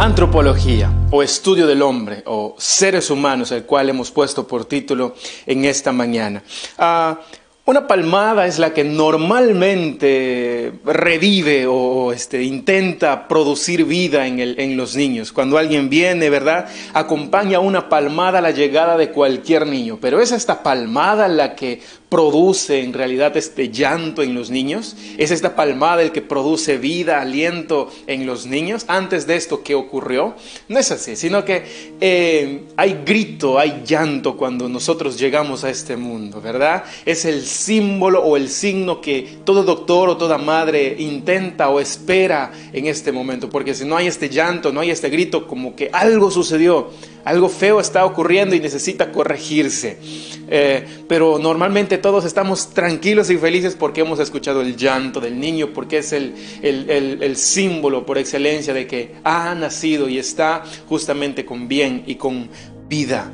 Antropología o estudio del hombre o seres humanos, el cual hemos puesto por título en esta mañana. Una palmada es la que normalmente revive o intenta producir vida en los niños. Cuando alguien viene, ¿verdad?, acompaña una palmada a la llegada de cualquier niño. Pero ¿es esta palmada la que produce en realidad este llanto en los niños? ¿Es esta palmada el que produce vida, aliento en los niños? Antes de esto, ¿qué ocurrió? No es así, sino que hay grito, hay llanto cuando nosotros llegamos a este mundo, ¿verdad? Es el símbolo o el signo que todo doctor o toda madre intenta o espera en este momento, porque si no hay este llanto, no hay este grito, como que algo sucedió, algo feo está ocurriendo y necesita corregirse. Pero normalmente todos estamos tranquilos y felices porque hemos escuchado el llanto del niño, porque es el símbolo por excelencia de que ha nacido y está justamente con bien y con vida.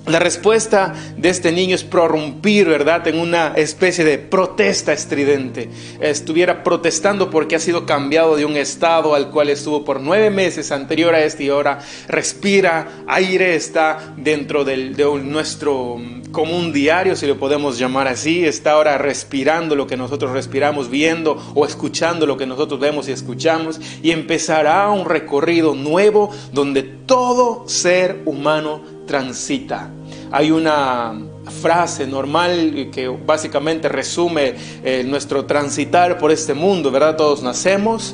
La respuesta de este niño es prorrumpir, ¿verdad?, en una especie de protesta estridente. Estuviera protestando porque ha sido cambiado de un estado al cual estuvo por 9 meses anterior a este y ahora respira aire, está dentro de nuestro común diario, si lo podemos llamar así. Está ahora respirando lo que nosotros respiramos, viendo o escuchando lo que nosotros vemos y escuchamos, y empezará un recorrido nuevo donde todo ser humano transita. Hay una frase normal que básicamente resume nuestro transitar por este mundo, ¿verdad? Todos nacemos,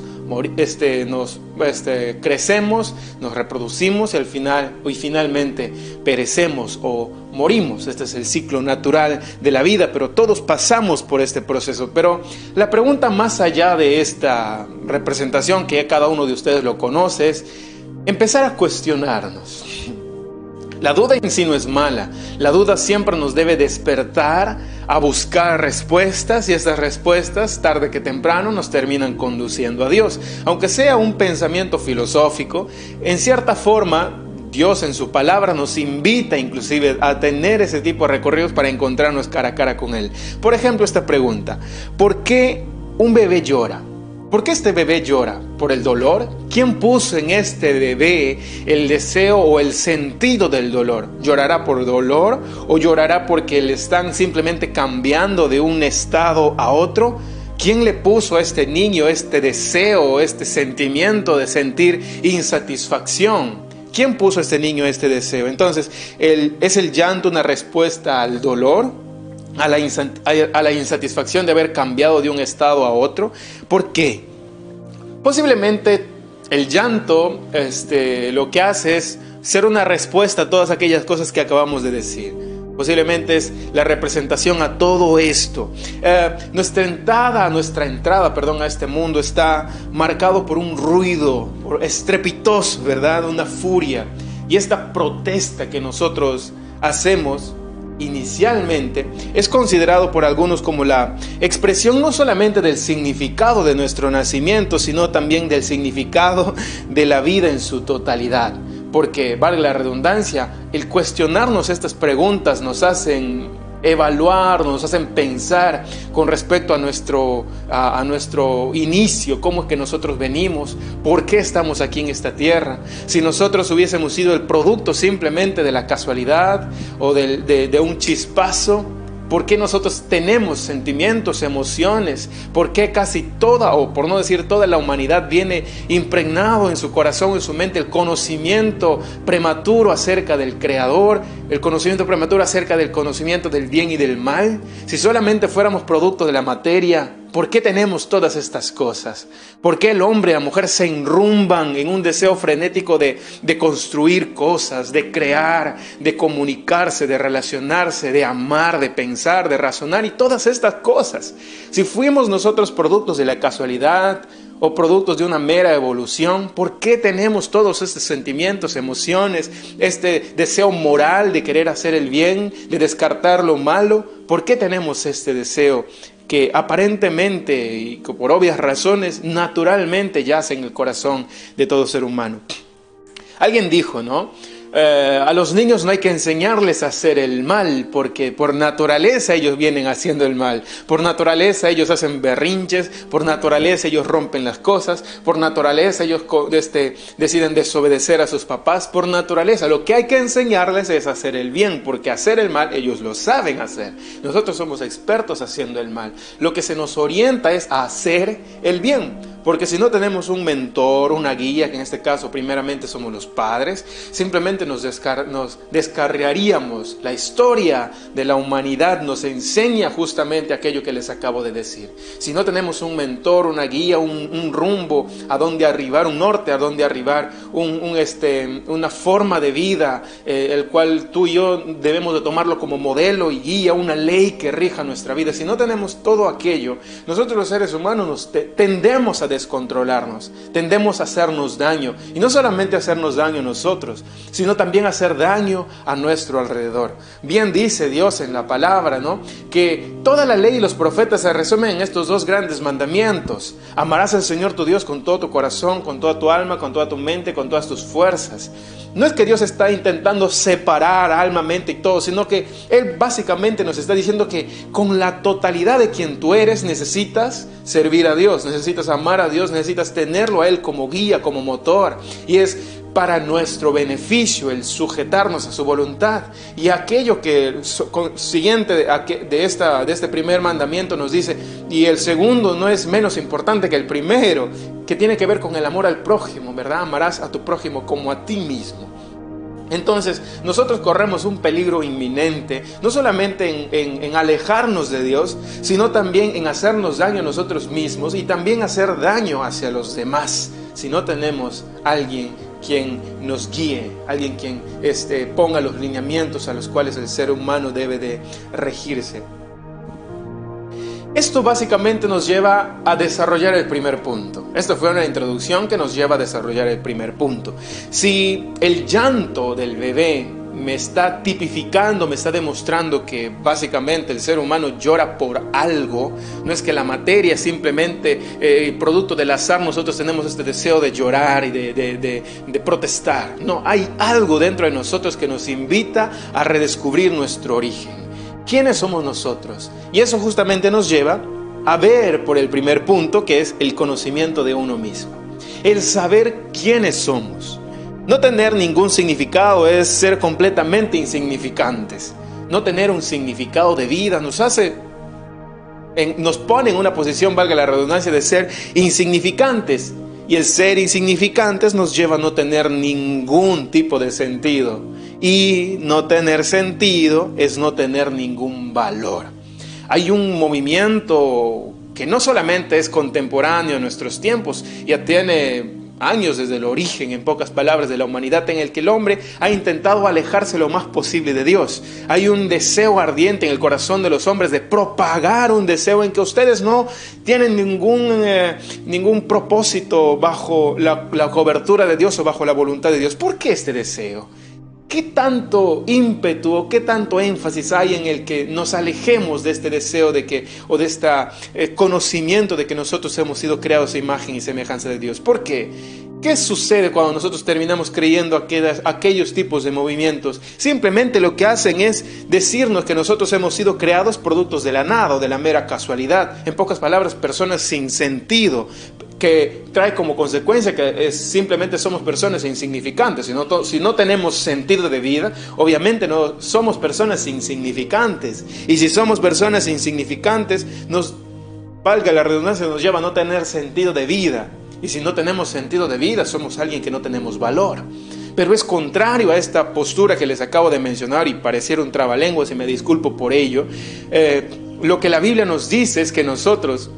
crecemos, nos reproducimos y finalmente perecemos o morimos. Este es el ciclo natural de la vida, pero todos pasamos por este proceso. Pero la pregunta más allá de esta representación, que cada uno de ustedes lo conoce, es empezar a cuestionarnos. La duda en sí no es mala. La duda siempre nos debe despertar a buscar respuestas, y estas respuestas, tarde que temprano, nos terminan conduciendo a Dios. Aunque sea un pensamiento filosófico, en cierta forma, Dios en su palabra nos invita inclusive a tener ese tipo de recorridos para encontrarnos cara a cara con Él. Por ejemplo, esta pregunta: ¿por qué un bebé llora? ¿Por qué este bebé llora? ¿Por el dolor? ¿Quién puso en este bebé el deseo o el sentido del dolor? ¿Llorará por dolor o llorará porque le están simplemente cambiando de un estado a otro? ¿Quién le puso a este niño este deseo, este sentimiento de sentir insatisfacción? ¿Quién puso a este niño este deseo? Entonces, ¿es el llanto una respuesta al dolor? A la insatisfacción de haber cambiado de un estado a otro. ¿Por qué? Posiblemente el llanto lo que hace es ser una respuesta a todas aquellas cosas que acabamos de decir. Posiblemente es la representación a todo esto. Nuestra entrada a este mundo está marcado por un ruido estrepitoso, ¿verdad? Una furia. Y esta protesta que nosotros hacemos inicialmente es considerado por algunos como la expresión no solamente del significado de nuestro nacimiento, sino también del significado de la vida en su totalidad. Porque, valga la redundancia, el cuestionarnos estas preguntas nos hacen evaluar, nos hacen pensar con respecto a nuestro inicio, cómo es que nosotros venimos, por qué estamos aquí en esta tierra. Si nosotros hubiésemos sido el producto simplemente de la casualidad o de un chispazo, ¿por qué nosotros tenemos sentimientos, emociones? ¿Por qué casi toda, o por no decir toda la humanidad, viene impregnado en su corazón, en su mente, el conocimiento prematuro acerca del Creador, el conocimiento prematuro acerca del conocimiento del bien y del mal? Si solamente fuéramos producto de la materia, ¿por qué tenemos todas estas cosas? ¿Por qué el hombre y la mujer se enrumban en un deseo frenético de construir cosas, de crear, de comunicarse, de relacionarse, de amar, de pensar, de razonar y todas estas cosas? Si fuimos nosotros productos de la casualidad o productos de una mera evolución, ¿por qué tenemos todos estos sentimientos, emociones, este deseo moral de querer hacer el bien, de descartar lo malo? ¿Por qué tenemos este deseo que aparentemente y por obvias razones naturalmente yace en el corazón de todo ser humano? Alguien dijo, ¿no? a los niños no hay que enseñarles a hacer el mal, porque por naturaleza ellos vienen haciendo el mal. Por naturaleza ellos hacen berrinches, por naturaleza ellos rompen las cosas, por naturaleza ellos deciden desobedecer a sus papás, por naturaleza. Lo que hay que enseñarles es hacer el bien, porque hacer el mal ellos lo saben hacer. Nosotros somos expertos haciendo el mal. Lo que se nos orienta es a hacer el bien. Porque si no tenemos un mentor, una guía, que en este caso primeramente somos los padres, simplemente nos descarriaríamos. La historia de la humanidad nos enseña justamente aquello que les acabo de decir. Si no tenemos un mentor, una guía, un rumbo a dónde arribar, un norte a dónde arribar, una forma de vida, el cual tú y yo debemos de tomarlo como modelo y guía, una ley que rija nuestra vida. Si no tenemos todo aquello, nosotros los seres humanos tendemos a descontrolarnos, tendemos a hacernos daño, y no solamente hacernos daño a nosotros, sino también hacer daño a nuestro alrededor. Bien dice Dios en la palabra, ¿no?, que toda la ley y los profetas se resumen en estos dos grandes mandamientos: amarás al Señor tu Dios con todo tu corazón, con toda tu alma, con toda tu mente, con todas tus fuerzas. No es que Dios está intentando separar alma, mente y todo, sino que Él básicamente nos está diciendo que con la totalidad de quien tú eres necesitas servir a Dios, necesitas amar a Dios, necesitas tenerlo a Él como guía, como motor, y es para nuestro beneficio el sujetarnos a su voluntad. Y aquello que siguiente de este primer mandamiento nos dice, y el segundo no es menos importante que el primero, que tiene que ver con el amor al prójimo, ¿verdad? Amarás a tu prójimo como a ti mismo. Entonces nosotros corremos un peligro inminente, no solamente en alejarnos de Dios, sino también en hacernos daño a nosotros mismos y también hacer daño hacia los demás, si no tenemos alguien quien nos guíe, alguien quien ponga los lineamientos a los cuales el ser humano debe de regirse. Esto básicamente nos lleva a desarrollar el primer punto. Esto fue una introducción que nos lleva a desarrollar el primer punto. Si el llanto del bebé me está tipificando, me está demostrando que básicamente el ser humano llora por algo, no es que la materia simplemente, producto del azar, nosotros tenemos este deseo de llorar y de protestar. No, hay algo dentro de nosotros que nos invita a redescubrir nuestro origen. ¿Quiénes somos nosotros? Y eso justamente nos lleva a ver por el primer punto, que es el conocimiento de uno mismo. El saber quiénes somos. No tener ningún significado es ser completamente insignificantes. No tener un significado de vida nos pone en una posición, valga la redundancia, de ser insignificantes. Y el ser insignificantes nos lleva a no tener ningún tipo de sentido. Y no tener sentido es no tener ningún valor. Hay un movimiento que no solamente es contemporáneo en nuestros tiempos, ya tiene años desde el origen, en pocas palabras, de la humanidad, en el que el hombre ha intentado alejarse lo más posible de Dios. Hay un deseo ardiente en el corazón de los hombres de propagar un deseo en que ustedes no tienen ningún propósito bajo la cobertura de Dios o bajo la voluntad de Dios. ¿Por qué este deseo? ¿Qué tanto ímpetu o qué tanto énfasis hay en el que nos alejemos de este deseo o de este conocimiento de que nosotros hemos sido creados a imagen y semejanza de Dios? ¿Por qué? ¿Qué sucede cuando nosotros terminamos creyendo aquellos tipos de movimientos? Simplemente lo que hacen es decirnos que nosotros hemos sido creados productos de la nada o de la mera casualidad. En pocas palabras, personas sin sentido, que trae como consecuencia que simplemente somos personas insignificantes. Si no tenemos sentido de vida, obviamente no somos personas insignificantes. Y si somos personas insignificantes, valga la redundancia, nos lleva a no tener sentido de vida. Y si no tenemos sentido de vida, somos alguien que no tenemos valor. Pero es contrario a esta postura que les acabo de mencionar, y pareciera un trabalenguas y me disculpo por ello. Lo que la Biblia nos dice es que nosotros,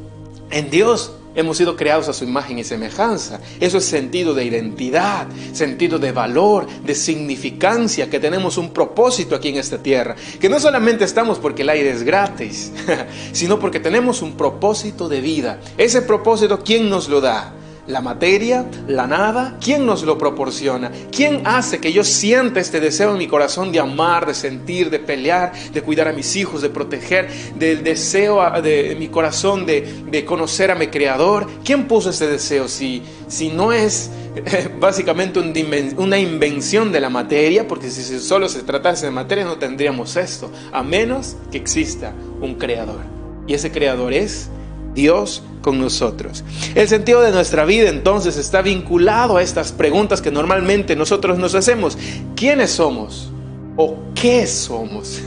en Dios, hemos sido creados a su imagen y semejanza. Eso es sentido de identidad, sentido de valor, de significancia, que tenemos un propósito aquí en esta tierra. Que no solamente estamos porque el aire es gratis, sino porque tenemos un propósito de vida. Ese propósito, ¿quién nos lo da? ¿La materia? ¿La nada? ¿Quién nos lo proporciona? ¿Quién hace que yo sienta este deseo en mi corazón de amar, de sentir, de pelear, de cuidar a mis hijos, de proteger, del deseo de mi corazón de conocer a mi Creador? ¿Quién puso ese deseo? Si no es básicamente una invención de la materia, porque si solo se tratase de materia no tendríamos esto, a menos que exista un Creador. Y ese Creador es Dios con nosotros. El sentido de nuestra vida entonces está vinculado a estas preguntas que normalmente nosotros nos hacemos. ¿Quiénes somos? ¿O qué somos?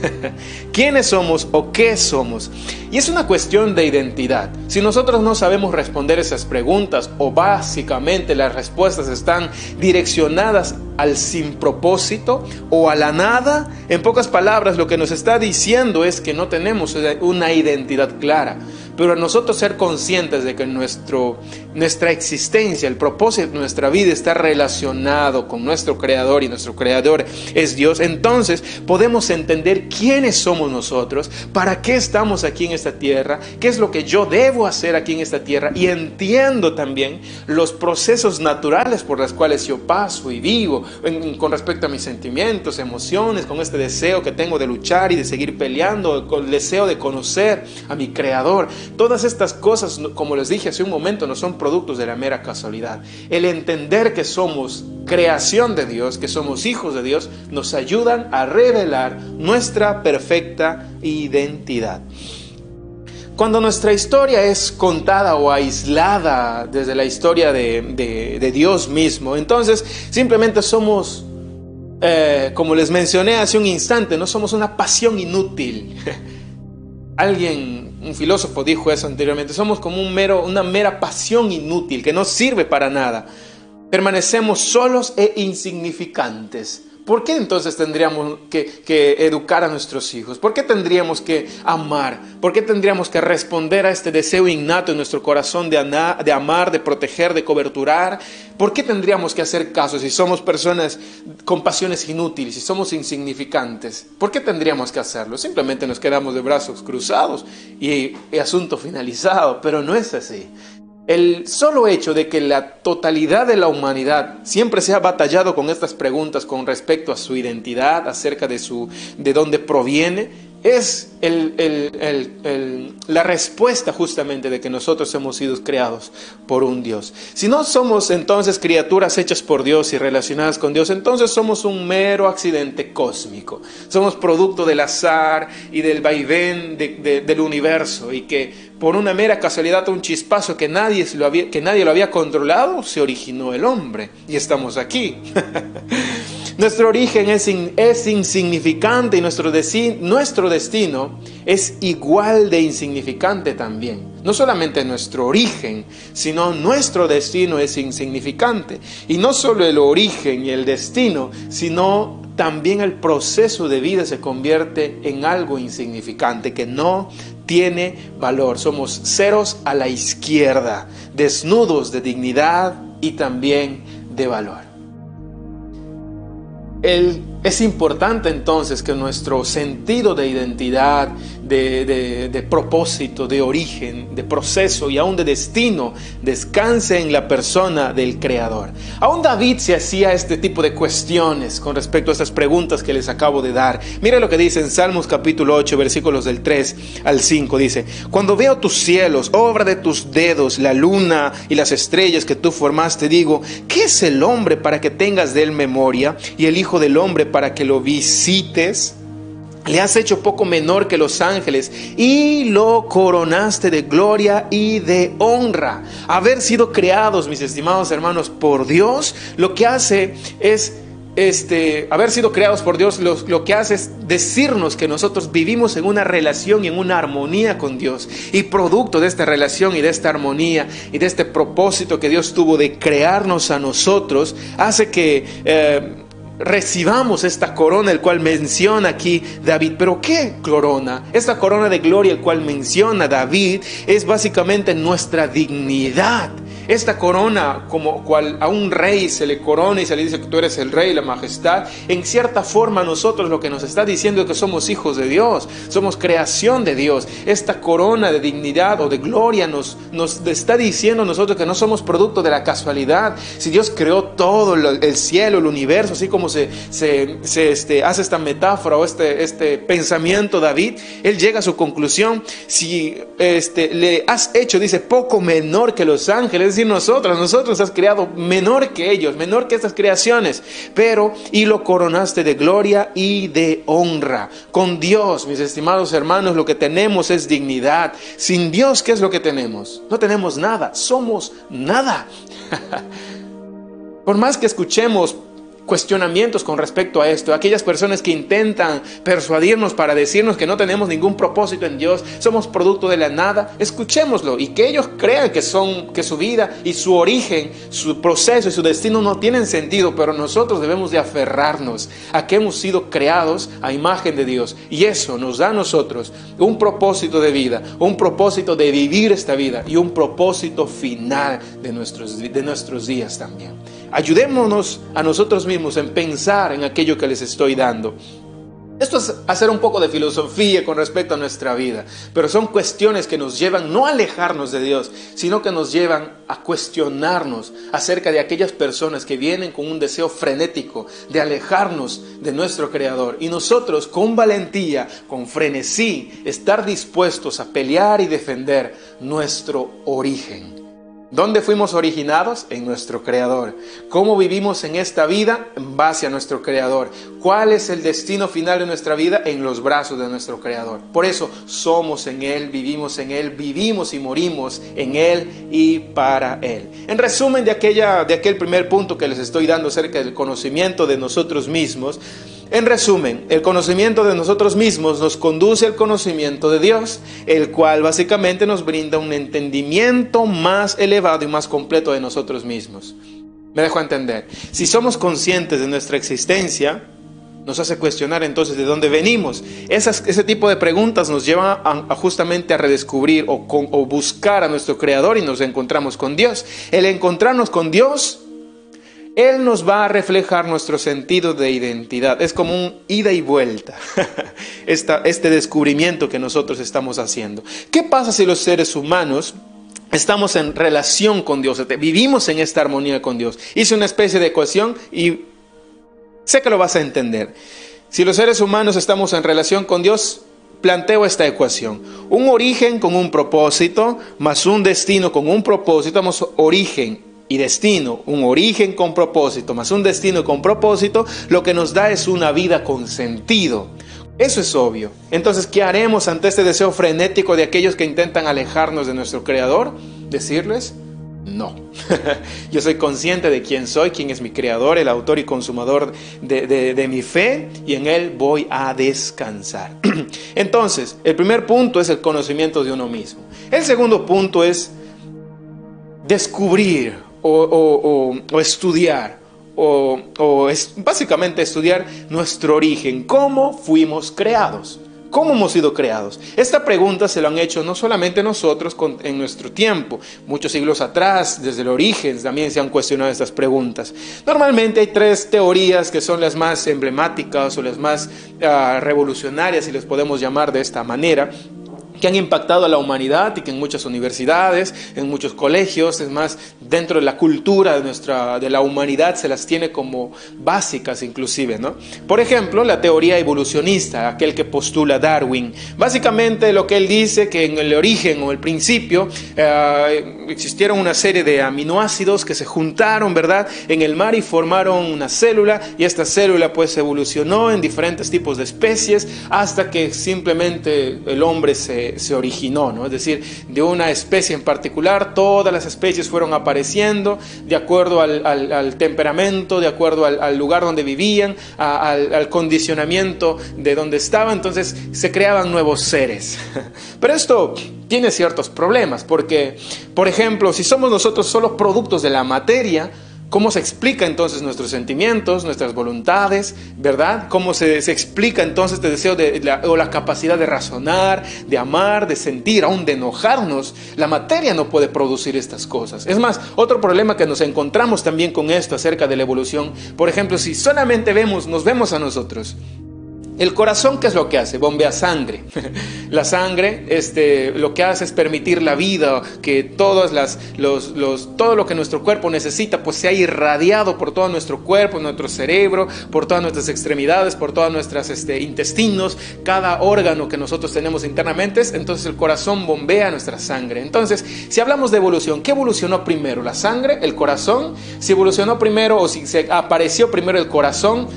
¿Quiénes somos o qué somos? Y es una cuestión de identidad. Si nosotros no sabemos responder esas preguntas, o básicamente las respuestas están direccionadas al sin propósito o a la nada, en pocas palabras lo que nos está diciendo es que no tenemos una identidad clara. Pero a nosotros ser conscientes de que nuestra existencia, el propósito de nuestra vida está relacionado con nuestro Creador, y nuestro Creador es Dios, entonces podemos entender quiénes somos nosotros, para qué estamos aquí en esta tierra, qué es lo que yo debo hacer aquí en esta tierra, y entiendo también los procesos naturales por los cuales yo paso y vivo con respecto a mis sentimientos, emociones, con este deseo que tengo de luchar y de seguir peleando, con el deseo de conocer a mi Creador. Todas estas cosas, como les dije hace un momento, no son productos de la mera casualidad. El entender que somos creación de Dios, que somos hijos de Dios, nos ayudan a revelar nuestra perfecta identidad. Cuando nuestra historia es contada o aislada desde la historia de Dios mismo, entonces simplemente somos, como les mencioné hace un instante, no somos una pasión inútil. Un filósofo dijo eso anteriormente, somos como una mera pasión inútil que no sirve para nada. Permanecemos solos e insignificantes. ¿Por qué entonces tendríamos que educar a nuestros hijos? ¿Por qué tendríamos que amar? ¿Por qué tendríamos que responder a este deseo innato en nuestro corazón de amar, de proteger, de coberturar? ¿Por qué tendríamos que hacer caso si somos personas con pasiones inútiles, si somos insignificantes? ¿Por qué tendríamos que hacerlo? Simplemente nos quedamos de brazos cruzados y asunto finalizado, pero no es así. El solo hecho de que la totalidad de la humanidad siempre se ha batallado con estas preguntas con respecto a su identidad, acerca de dónde proviene, es la respuesta justamente de que nosotros hemos sido creados por un Dios. Si no somos entonces criaturas hechas por Dios y relacionadas con Dios, entonces somos un mero accidente cósmico. Somos producto del azar y del vaivén del universo, y que por una mera casualidad, un chispazo que nadie lo había controlado, se originó el hombre y estamos aquí. Nuestro origen es insignificante, y nuestro destino es igual de insignificante también. No solamente nuestro origen, sino nuestro destino es insignificante. Y no solo el origen y el destino, sino también el proceso de vida se convierte en algo insignificante que no tiene valor. Somos ceros a la izquierda, desnudos de dignidad y también de valor. Es importante entonces que nuestro sentido de identidad, de propósito, de origen, de proceso y aún de destino descanse en la persona del Creador. Aún David se hacía este tipo de cuestiones con respecto a estas preguntas que les acabo de dar. Mira lo que dice en Salmos capítulo 8, versículos del 3 al 5. Dice: cuando veo tus cielos, obra de tus dedos, la luna y las estrellas que tú formaste, digo, ¿qué es el hombre para que tengas de él memoria, y el hijo del hombre para que lo visites? Le has hecho poco menor que los ángeles y lo coronaste de gloria y de honra. Haber sido creados, mis estimados hermanos, por Dios, lo que hace es haber sido creados por Dios, lo que hace es decirnos que nosotros vivimos en una relación y en una armonía con Dios, y producto de esta relación y de esta armonía y de este propósito que Dios tuvo de crearnos a nosotros, hace que recibamos esta corona, el cual menciona aquí David. ¿Pero qué corona? Esta corona de gloria, el cual menciona David, es básicamente nuestra dignidad. Esta corona, como cual a un rey se le corona y se le dice que tú eres el rey, la majestad, en cierta forma nosotros lo que nos está diciendo es que somos hijos de Dios, somos creación de Dios. Esta corona de dignidad o de gloria nos está diciendo a nosotros que no somos producto de la casualidad. Si Dios creó todo el cielo, el universo, así como se hace esta metáfora o este pensamiento David, él llega a su conclusión: si le has hecho, dice, poco menor que los ángeles, es decir, nosotros has creado menor que ellos, menor que estas creaciones, y lo coronaste de gloria y de honra. Con Dios, mis estimados hermanos, lo que tenemos es dignidad. Sin Dios, ¿qué es lo que tenemos? No tenemos nada, somos nada. Por más que escuchemos cuestionamientos con respecto a esto, aquellas personas que intentan persuadirnos para decirnos que no tenemos ningún propósito en Dios, somos producto de la nada, escuchémoslo y que ellos crean que su vida y su origen, su proceso y su destino no tienen sentido, pero nosotros debemos de aferrarnos a que hemos sido creados a imagen de Dios, y eso nos da a nosotros un propósito de vida, un propósito de vivir esta vida y un propósito final de nuestros días también. Ayudémonos a nosotros mismos en pensar en aquello que les estoy dando. Esto es hacer un poco de filosofía con respecto a nuestra vida, pero son cuestiones que nos llevan no a alejarnos de Dios, sino que nos llevan a cuestionarnos acerca de aquellas personas que vienen con un deseo frenético de alejarnos de nuestro Creador, y nosotros con valentía, con frenesí, estar dispuestos a pelear y defender nuestro origen. ¿Dónde fuimos originados? En nuestro Creador. ¿Cómo vivimos en esta vida? En base a nuestro Creador. ¿Cuál es el destino final de nuestra vida? En los brazos de nuestro Creador. Por eso somos en Él, vivimos y morimos en Él y para Él. En resumen de aquel primer punto que les estoy dando acerca del conocimiento de nosotros mismos, en resumen, el conocimiento de nosotros mismos nos conduce al conocimiento de Dios, el cual básicamente nos brinda un entendimiento más elevado y más completo de nosotros mismos. Me dejo entender. Si somos conscientes de nuestra existencia, nos hace cuestionar entonces de dónde venimos. Ese tipo de preguntas nos llevan justamente a redescubrir o buscar a nuestro Creador, y nos encontramos con Dios. El encontrarnos con Dios, Él nos va a reflejar nuestro sentido de identidad. Es como un ida y vuelta, este descubrimiento que nosotros estamos haciendo. ¿Qué pasa si los seres humanos estamos en relación con Dios? Vivimos en esta armonía con Dios. Hice una especie de ecuación y sé que lo vas a entender. Si los seres humanos estamos en relación con Dios, planteo esta ecuación: un origen con un propósito, más un destino con un propósito. Damos origen y destino, un origen con propósito, más un destino con propósito, lo que nos da es una vida con sentido. Eso es obvio. Entonces, ¿qué haremos ante este deseo frenético de aquellos que intentan alejarnos de nuestro Creador? Decirles: no. Yo soy consciente de quién soy, quién es mi Creador, el autor y consumador de mi fe, y en Él voy a descansar. Entonces, el primer punto es el conocimiento de uno mismo. El segundo punto es descubrir o estudiar, básicamente estudiar nuestro origen, cómo fuimos creados, cómo hemos sido creados. Esta pregunta se lo han hecho no solamente nosotros en nuestro tiempo, muchos siglos atrás, desde el origen también se han cuestionado estas preguntas. Normalmente hay tres teorías que son las más emblemáticas o las más revolucionarias, si les podemos llamar de esta manera, que han impactado a la humanidad y que en muchas universidades, en muchos colegios, es más, dentro de la cultura de la humanidad se las tiene como básicas inclusive, ¿no? Por ejemplo, la teoría evolucionista, aquel que postula Darwin. Básicamente lo que él dice que en el origen o el principio existieron una serie de aminoácidos que se juntaron, ¿verdad?, en el mar y formaron una célula, y esta célula pues evolucionó en diferentes tipos de especies hasta que simplemente el hombre se originó, ¿no? Es decir, de una especie en particular, todas las especies fueron apareciendo de acuerdo al temperamento, de acuerdo al lugar donde vivían, al condicionamiento de donde estaban. Entonces se creaban nuevos seres. Pero esto tiene ciertos problemas porque, por ejemplo, si somos nosotros solo productos de la materia, ¿Cómo se explica entonces nuestros sentimientos, nuestras voluntades, verdad? ¿Cómo se explica entonces este deseo o la capacidad de razonar, de amar, de sentir, aún de enojarnos? La materia no puede producir estas cosas. Es más, otro problema que nos encontramos también con esto acerca de la evolución, por ejemplo, si solamente nos vemos a nosotros. El corazón, ¿qué es lo que hace? Bombea sangre. La sangre lo que hace es permitir la vida, que todo lo que nuestro cuerpo necesita pues sea irradiado por todo nuestro cuerpo, nuestro cerebro, por todas nuestras extremidades, por todos nuestros intestinos, cada órgano que nosotros tenemos internamente. Entonces el corazón bombea nuestra sangre. Entonces, si hablamos de evolución, ¿qué evolucionó primero? ¿La sangre? ¿El corazón? Si evolucionó primero o si se apareció primero el corazón,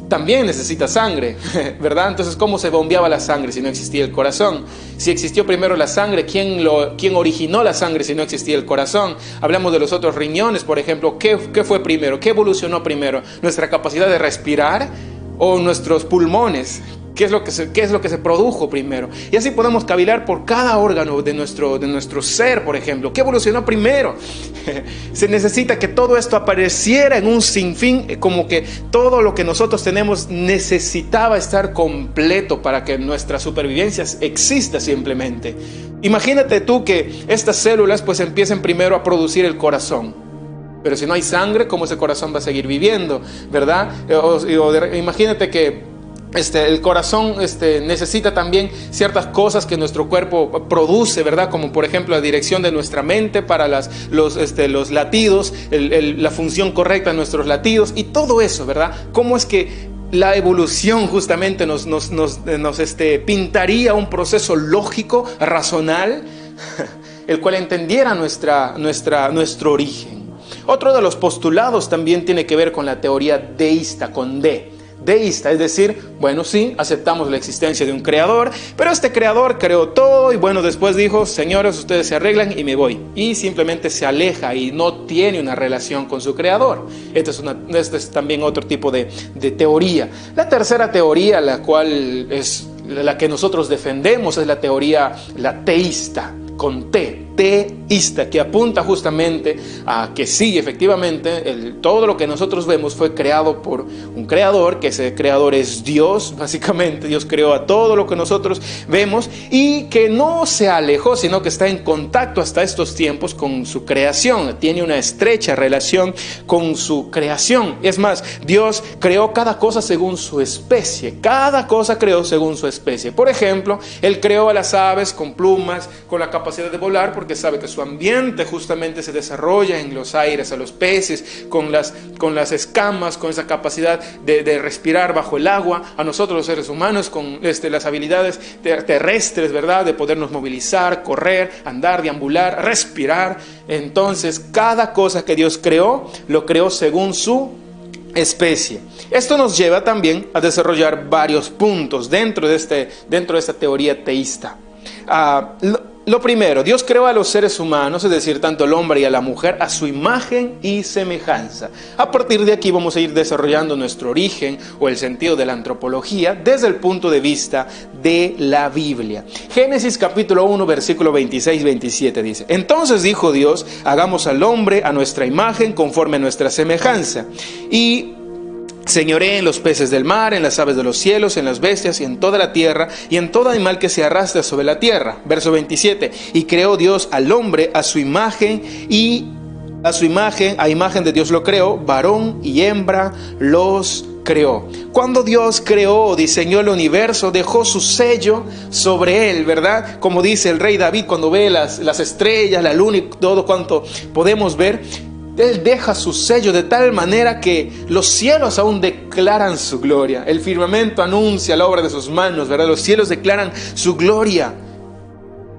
también necesita sangre, ¿verdad? Entonces, ¿cómo se bombeaba la sangre si no existía el corazón? Si existió primero la sangre, ¿quién originó la sangre si no existía el corazón? Hablamos de los otros riñones, por ejemplo. ¿Qué fue primero? ¿Qué evolucionó primero? ¿Nuestra capacidad de respirar o nuestros pulmones? ¿Qué es lo que se produjo primero? Y así podemos cavilar por cada órgano de nuestro ser, por ejemplo. ¿Qué evolucionó primero? Se necesita que todo esto apareciera en un sinfín, como que todo lo que nosotros tenemos necesitaba estar completo para que nuestra supervivencia exista simplemente. Imagínate tú que estas células pues empiecen primero a producir el corazón. Pero si no hay sangre, ¿cómo ese corazón va a seguir viviendo? ¿Verdad? Imagínate que el corazón necesita también ciertas cosas que nuestro cuerpo produce, ¿verdad? Como por ejemplo la dirección de nuestra mente para los latidos, la función correcta de nuestros latidos y todo eso, ¿verdad? ¿Cómo es que la evolución justamente nos pintaría un proceso lógico, razonal, el cual entendiera nuestro origen? Otro de los postulados también tiene que ver con la teoría deísta, con D. Deísta, es decir, bueno, sí, aceptamos la existencia de un creador, pero este creador creó todo y bueno, después dijo, señores, ustedes se arreglan y me voy. Y simplemente se aleja y no tiene una relación con su creador. Este es también otro tipo de teoría. La tercera teoría, la cual es la que nosotros defendemos, es la teoría teísta, con teísta, que apunta justamente a que sí, efectivamente, todo lo que nosotros vemos fue creado por un creador, que ese creador es Dios, básicamente. Dios creó a todo lo que nosotros vemos y que no se alejó, sino que está en contacto hasta estos tiempos con su creación, tiene una estrecha relación con su creación. Es más, Dios creó cada cosa según su especie, cada cosa creó según su especie. Por ejemplo, Él creó a las aves con plumas, con la capacidad de volar, porque sabe que su ambiente justamente se desarrolla en los aires, a los peces con las escamas, con esa capacidad de respirar bajo el agua, a nosotros los seres humanos con las habilidades terrestres, ¿verdad? De podernos movilizar, correr, andar, deambular, respirar. Entonces, cada cosa que Dios creó, lo creó según su especie. Esto nos lleva también a desarrollar varios puntos dentro de esta teoría teísta. Lo primero, Dios creó a los seres humanos, es decir, tanto al hombre y a la mujer, a su imagen y semejanza. A partir de aquí vamos a ir desarrollando nuestro origen o el sentido de la antropología desde el punto de vista de la Biblia. Génesis capítulo 1, versículo 26-27 dice: Entonces dijo Dios, hagamos al hombre a nuestra imagen conforme a nuestra semejanza. Y señoré en los peces del mar, en las aves de los cielos, en las bestias y en toda la tierra y en todo animal que se arrastra sobre la tierra. Verso 27. Y creó Dios al hombre a su imagen a imagen de Dios lo creó, varón y hembra los creó. Cuando Dios creó o diseñó el universo, dejó su sello sobre él, ¿verdad? Como dice el rey David cuando ve las estrellas, la luna y todo cuanto podemos ver. Él deja su sello de tal manera que los cielos aún declaran su gloria. El firmamento anuncia la obra de sus manos, ¿verdad? Los cielos declaran su gloria.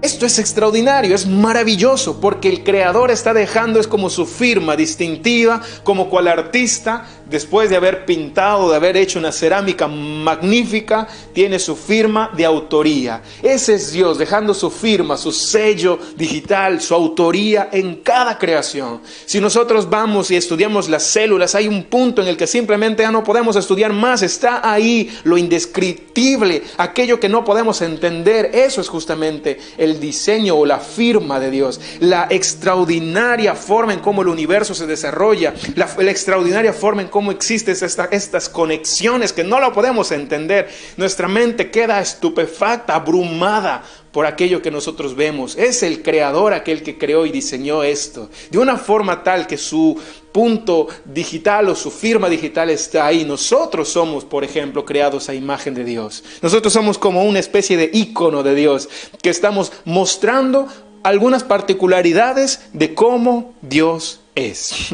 Esto es extraordinario, es maravilloso, porque el Creador está dejando, es como su firma distintiva, como cual artista, después de haber pintado, de haber hecho una cerámica magnífica, tiene su firma de autoría. Ese es Dios, dejando su firma, su sello digital, su autoría en cada creación. Si nosotros vamos y estudiamos las células, hay un punto en el que simplemente ya no podemos estudiar más, está ahí lo indescriptible, aquello que no podemos entender. Eso es justamente el el diseño o la firma de Dios, la extraordinaria forma en cómo el universo se desarrolla, la extraordinaria forma en cómo existen estas conexiones que no lo podemos entender. Nuestra mente queda estupefacta, abrumada por aquello que nosotros vemos. Es el creador aquel que creó y diseñó esto, de una forma tal que su punto digital o su firma digital está ahí. Nosotros somos, por ejemplo, creados a imagen de Dios. Nosotros somos como una especie de ícono de Dios, que estamos mostrando algunas particularidades de cómo Dios es.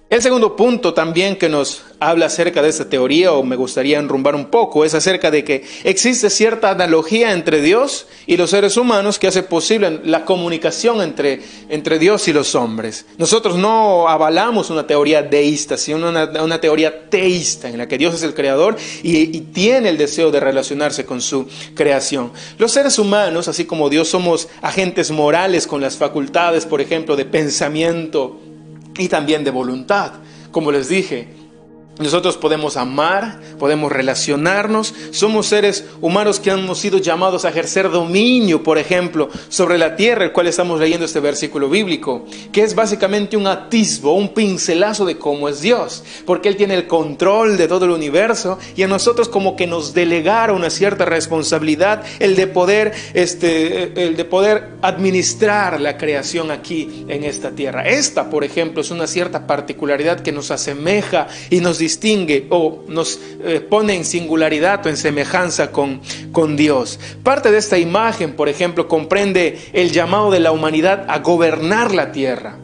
El segundo punto también que nos habla acerca de esta teoría, o me gustaría enrumbar un poco, es acerca de que existe cierta analogía entre Dios y los seres humanos que hace posible la comunicación entre Dios y los hombres. Nosotros no avalamos una teoría deísta, sino una teoría teísta, en la que Dios es el creador y tiene el deseo de relacionarse con su creación. Los seres humanos, así como Dios, somos agentes morales con las facultades, por ejemplo, de pensamiento y también de voluntad. Como les dije, nosotros podemos amar, podemos relacionarnos, somos seres humanos que hemos sido llamados a ejercer dominio, por ejemplo, sobre la tierra, el cual estamos leyendo este versículo bíblico, que es básicamente un atisbo, un pincelazo de cómo es Dios, porque Él tiene el control de todo el universo y a nosotros como que nos delegara una cierta responsabilidad, el de poder administrar la creación aquí en esta tierra. Esta, por ejemplo, es una cierta particularidad que nos asemeja y nos distingue o nos pone en singularidad o en semejanza con Dios. Parte de esta imagen, por ejemplo, comprende el llamado de la humanidad a gobernar la tierra.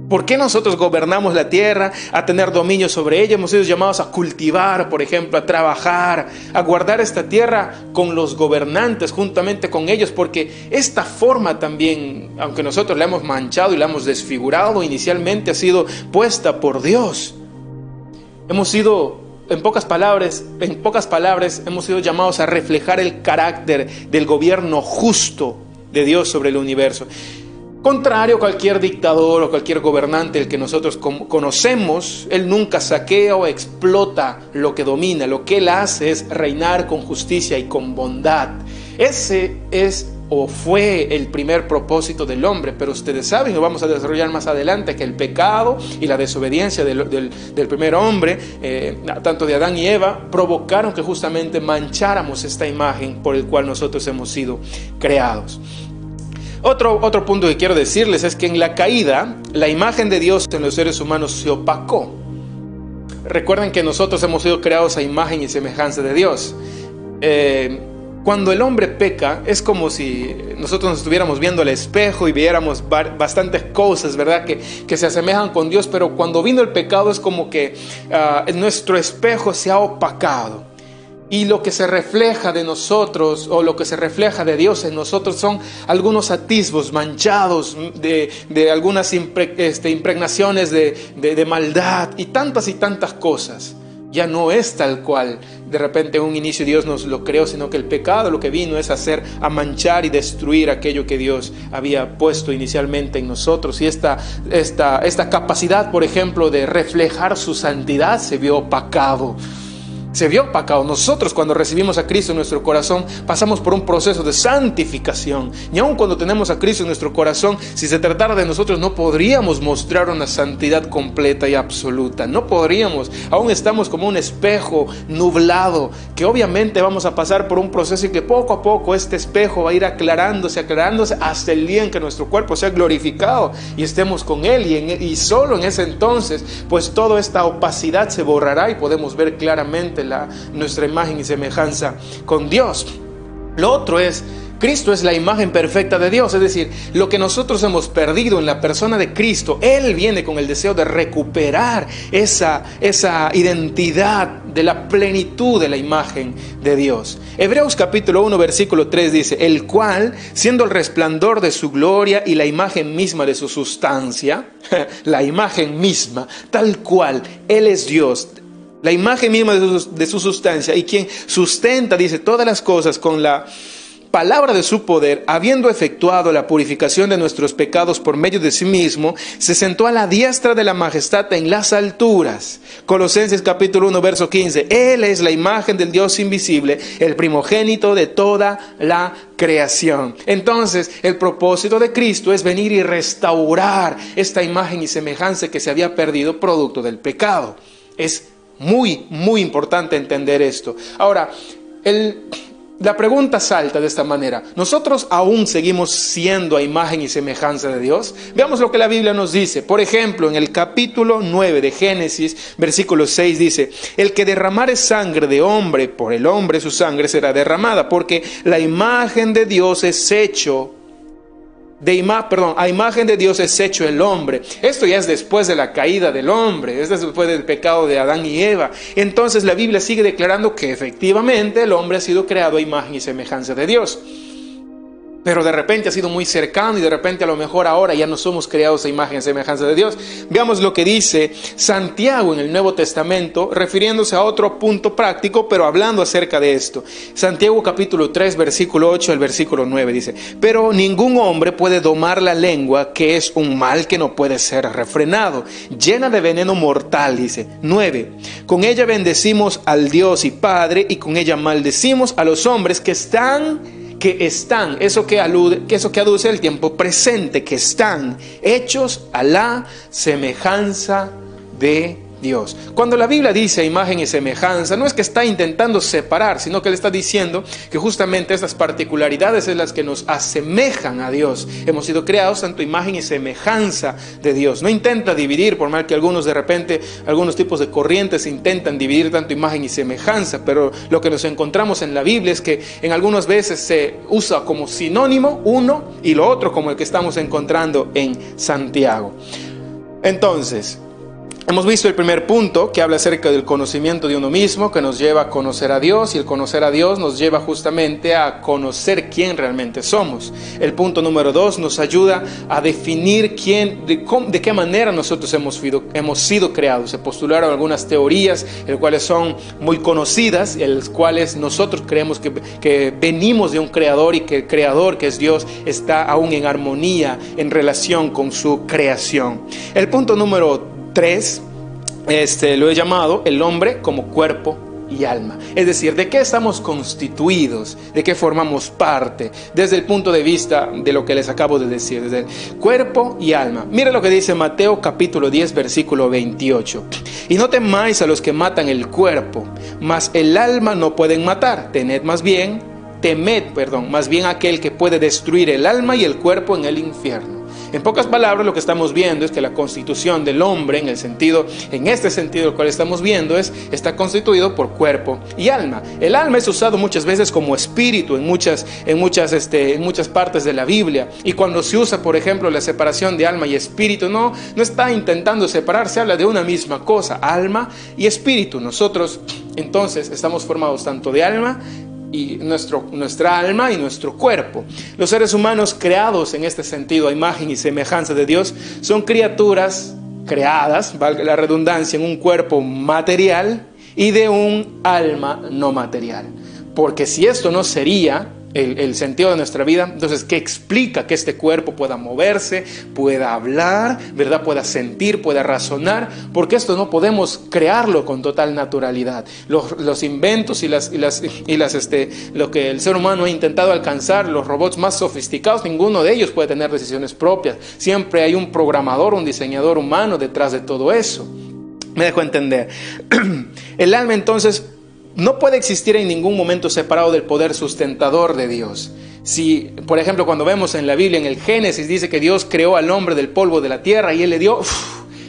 ¿Por qué nosotros gobernamos la tierra, a tener dominio sobre ella? Hemos sido llamados a cultivar, por ejemplo, a trabajar, a guardar esta tierra con los gobernantes, juntamente con ellos, porque esta forma también, aunque nosotros la hemos manchado y la hemos desfigurado, inicialmente ha sido puesta por Dios. Hemos sido, en pocas palabras, hemos sido llamados a reflejar el carácter del gobierno justo de Dios sobre el universo. Contrario a cualquier dictador o cualquier gobernante el que nosotros conocemos, él nunca saquea o explota lo que domina. Lo que él hace es reinar con justicia y con bondad. Ese es o fue el primer propósito del hombre, pero ustedes saben, y lo vamos a desarrollar más adelante, que el pecado y la desobediencia del primer hombre, tanto de Adán y Eva, provocaron que justamente mancháramos esta imagen por el cual nosotros hemos sido creados. Otro punto que quiero decirles es que en la caída, la imagen de Dios en los seres humanos se opacó. Recuerden que nosotros hemos sido creados a imagen y semejanza de Dios. Cuando el hombre peca, es como si nosotros nos estuviéramos viendo al espejo y viéramos bastantes cosas, ¿verdad? Que se asemejan con Dios, pero cuando vino el pecado es como que nuestro espejo se ha opacado. Y lo que se refleja de nosotros, o lo que se refleja de Dios en nosotros, son algunos atisbos manchados de algunas impregnaciones de maldad y tantas cosas. Ya no es tal cual de repente en un inicio Dios nos lo creó, sino que el pecado lo que vino es a manchar y destruir aquello que Dios había puesto inicialmente en nosotros. Y esta capacidad, por ejemplo, de reflejar su santidad se vio opacado. Nosotros, cuando recibimos a Cristo en nuestro corazón, pasamos por un proceso de santificación. Y aun cuando tenemos a Cristo en nuestro corazón, si se tratara de nosotros, no podríamos mostrar una santidad completa y absoluta. No podríamos. Aún estamos como un espejo nublado, que obviamente vamos a pasar por un proceso y que poco a poco este espejo va a ir aclarándose hasta el día en que nuestro cuerpo sea glorificado y estemos con Él. Y solo en ese entonces, pues toda esta opacidad se borrará y podemos ver claramente nuestra imagen y semejanza con Dios. Lo otro es, Cristo es la imagen perfecta de Dios, es decir, lo que nosotros hemos perdido en la persona de Cristo, Él viene con el deseo de recuperar esa identidad de la plenitud de la imagen de Dios. Hebreos capítulo 1 versículo 3 dice: el cual, siendo el resplandor de su gloria y la imagen misma de su sustancia, la imagen misma, tal cual, Él es Dios, la imagen misma de su sustancia, y quien sustenta, dice, todas las cosas con la palabra de su poder, habiendo efectuado la purificación de nuestros pecados por medio de sí mismo, se sentó a la diestra de la majestad en las alturas. Colosenses capítulo 1, verso 15. Él es la imagen del Dios invisible, el primogénito de toda la creación. Entonces, el propósito de Cristo es venir y restaurar esta imagen y semejanza que se había perdido producto del pecado. Es muy, muy importante entender esto. Ahora, la pregunta salta de esta manera: ¿nosotros aún seguimos siendo a imagen y semejanza de Dios? Veamos lo que la Biblia nos dice. Por ejemplo, en el capítulo 9 de Génesis, versículo 6 dice: el que derramare sangre de hombre, por el hombre su sangre será derramada, porque la imagen de Dios es hecho a imagen de Dios es hecho el hombre. Esto ya es después de la caída del hombre, es después del pecado de Adán y Eva. Entonces la Biblia sigue declarando que efectivamente el hombre ha sido creado a imagen y semejanza de Dios. Pero de repente ha sido muy cercano y de repente a lo mejor ahora ya no somos creados a imagen y semejanza de Dios. Veamos lo que dice Santiago en el Nuevo Testamento, refiriéndose a otro punto práctico, pero hablando acerca de esto. Santiago capítulo 3, versículo 8 al versículo 9 dice: pero ningún hombre puede domar la lengua, que es un mal que no puede ser refrenado, llena de veneno mortal, dice. 9. Con ella bendecimos al Dios y Padre, y con ella maldecimos a los hombres que están, eso que aduce el tiempo presente, que están hechos a la semejanza de Dios. Cuando la Biblia dice imagen y semejanza, no es que está intentando separar, sino que le está diciendo que justamente estas particularidades es las que nos asemejan a Dios. Hemos sido creados tanto imagen y semejanza de Dios. No intenta dividir, por mal que algunos de repente, algunos tipos de corrientes intentan dividir tanto imagen y semejanza, pero lo que nos encontramos en la Biblia es que en algunas veces se usa como sinónimo uno y lo otro, como el que estamos encontrando en Santiago. Entonces, hemos visto el primer punto, que habla acerca del conocimiento de uno mismo, que nos lleva a conocer a Dios, y el conocer a Dios nos lleva justamente a conocer quién realmente somos. El punto número 2 nos ayuda a definir de qué manera nosotros hemos sido creados. Se postularon algunas teorías, las cuales son muy conocidas, en las cuales nosotros creemos que venimos de un creador y que el creador, que es Dios, está aún en armonía, en relación con su creación. El punto número 3, lo he llamado el hombre como cuerpo y alma. Es decir, ¿de qué estamos constituidos? ¿De qué formamos parte? Desde el punto de vista de lo que les acabo de decir, desde el cuerpo y alma. Mira lo que dice Mateo capítulo 10, versículo 28. Y no temáis a los que matan el cuerpo, mas el alma no pueden matar. Temed más bien a aquel que puede destruir el alma y el cuerpo en el infierno. En pocas palabras, lo que estamos viendo es que la constitución del hombre, en este sentido el cual estamos viendo, está constituido por cuerpo y alma. El alma es usado muchas veces como espíritu en muchas partes de la Biblia. Y cuando se usa, por ejemplo, la separación de alma y espíritu, no está intentando separar, se habla de una misma cosa, alma y espíritu. Nosotros, entonces, estamos formados tanto de alma y nuestra alma y nuestro cuerpo. Los seres humanos creados en este sentido a imagen y semejanza de Dios son criaturas creadas, valga la redundancia, en un cuerpo material y de un alma no material. Porque si esto no sería el sentido de nuestra vida, entonces ¿qué explica que este cuerpo pueda moverse, pueda hablar, ¿verdad? Pueda sentir, pueda razonar? Porque esto no podemos crearlo con total naturalidad. Los inventos y lo que el ser humano ha intentado alcanzar, los robots más sofisticados, ninguno de ellos puede tener decisiones propias. Siempre hay un programador, un diseñador humano detrás de todo eso. ¿Me dejo entender? El alma, entonces, no puede existir en ningún momento separado del poder sustentador de Dios. Si, por ejemplo, cuando vemos en la Biblia, en el Génesis, dice que Dios creó al hombre del polvo de la tierra y Él le dio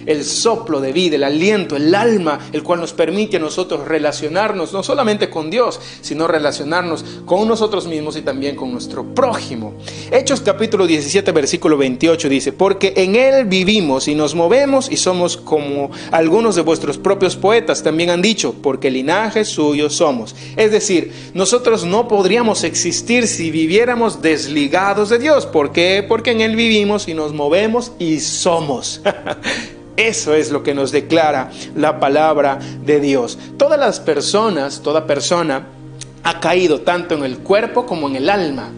el soplo de vida, el aliento, el alma, el cual nos permite a nosotros relacionarnos no solamente con Dios, sino relacionarnos con nosotros mismos y también con nuestro prójimo. Hechos capítulo 17, versículo 28 dice: porque en Él vivimos y nos movemos y somos, como algunos de vuestros propios poetas también han dicho, porque linaje suyo somos. Es decir, nosotros no podríamos existir si viviéramos desligados de Dios. ¿Por qué? Porque en Él vivimos y nos movemos y somos. Eso es lo que nos declara la palabra de Dios. Toda persona ha caído tanto en el cuerpo como en el alma.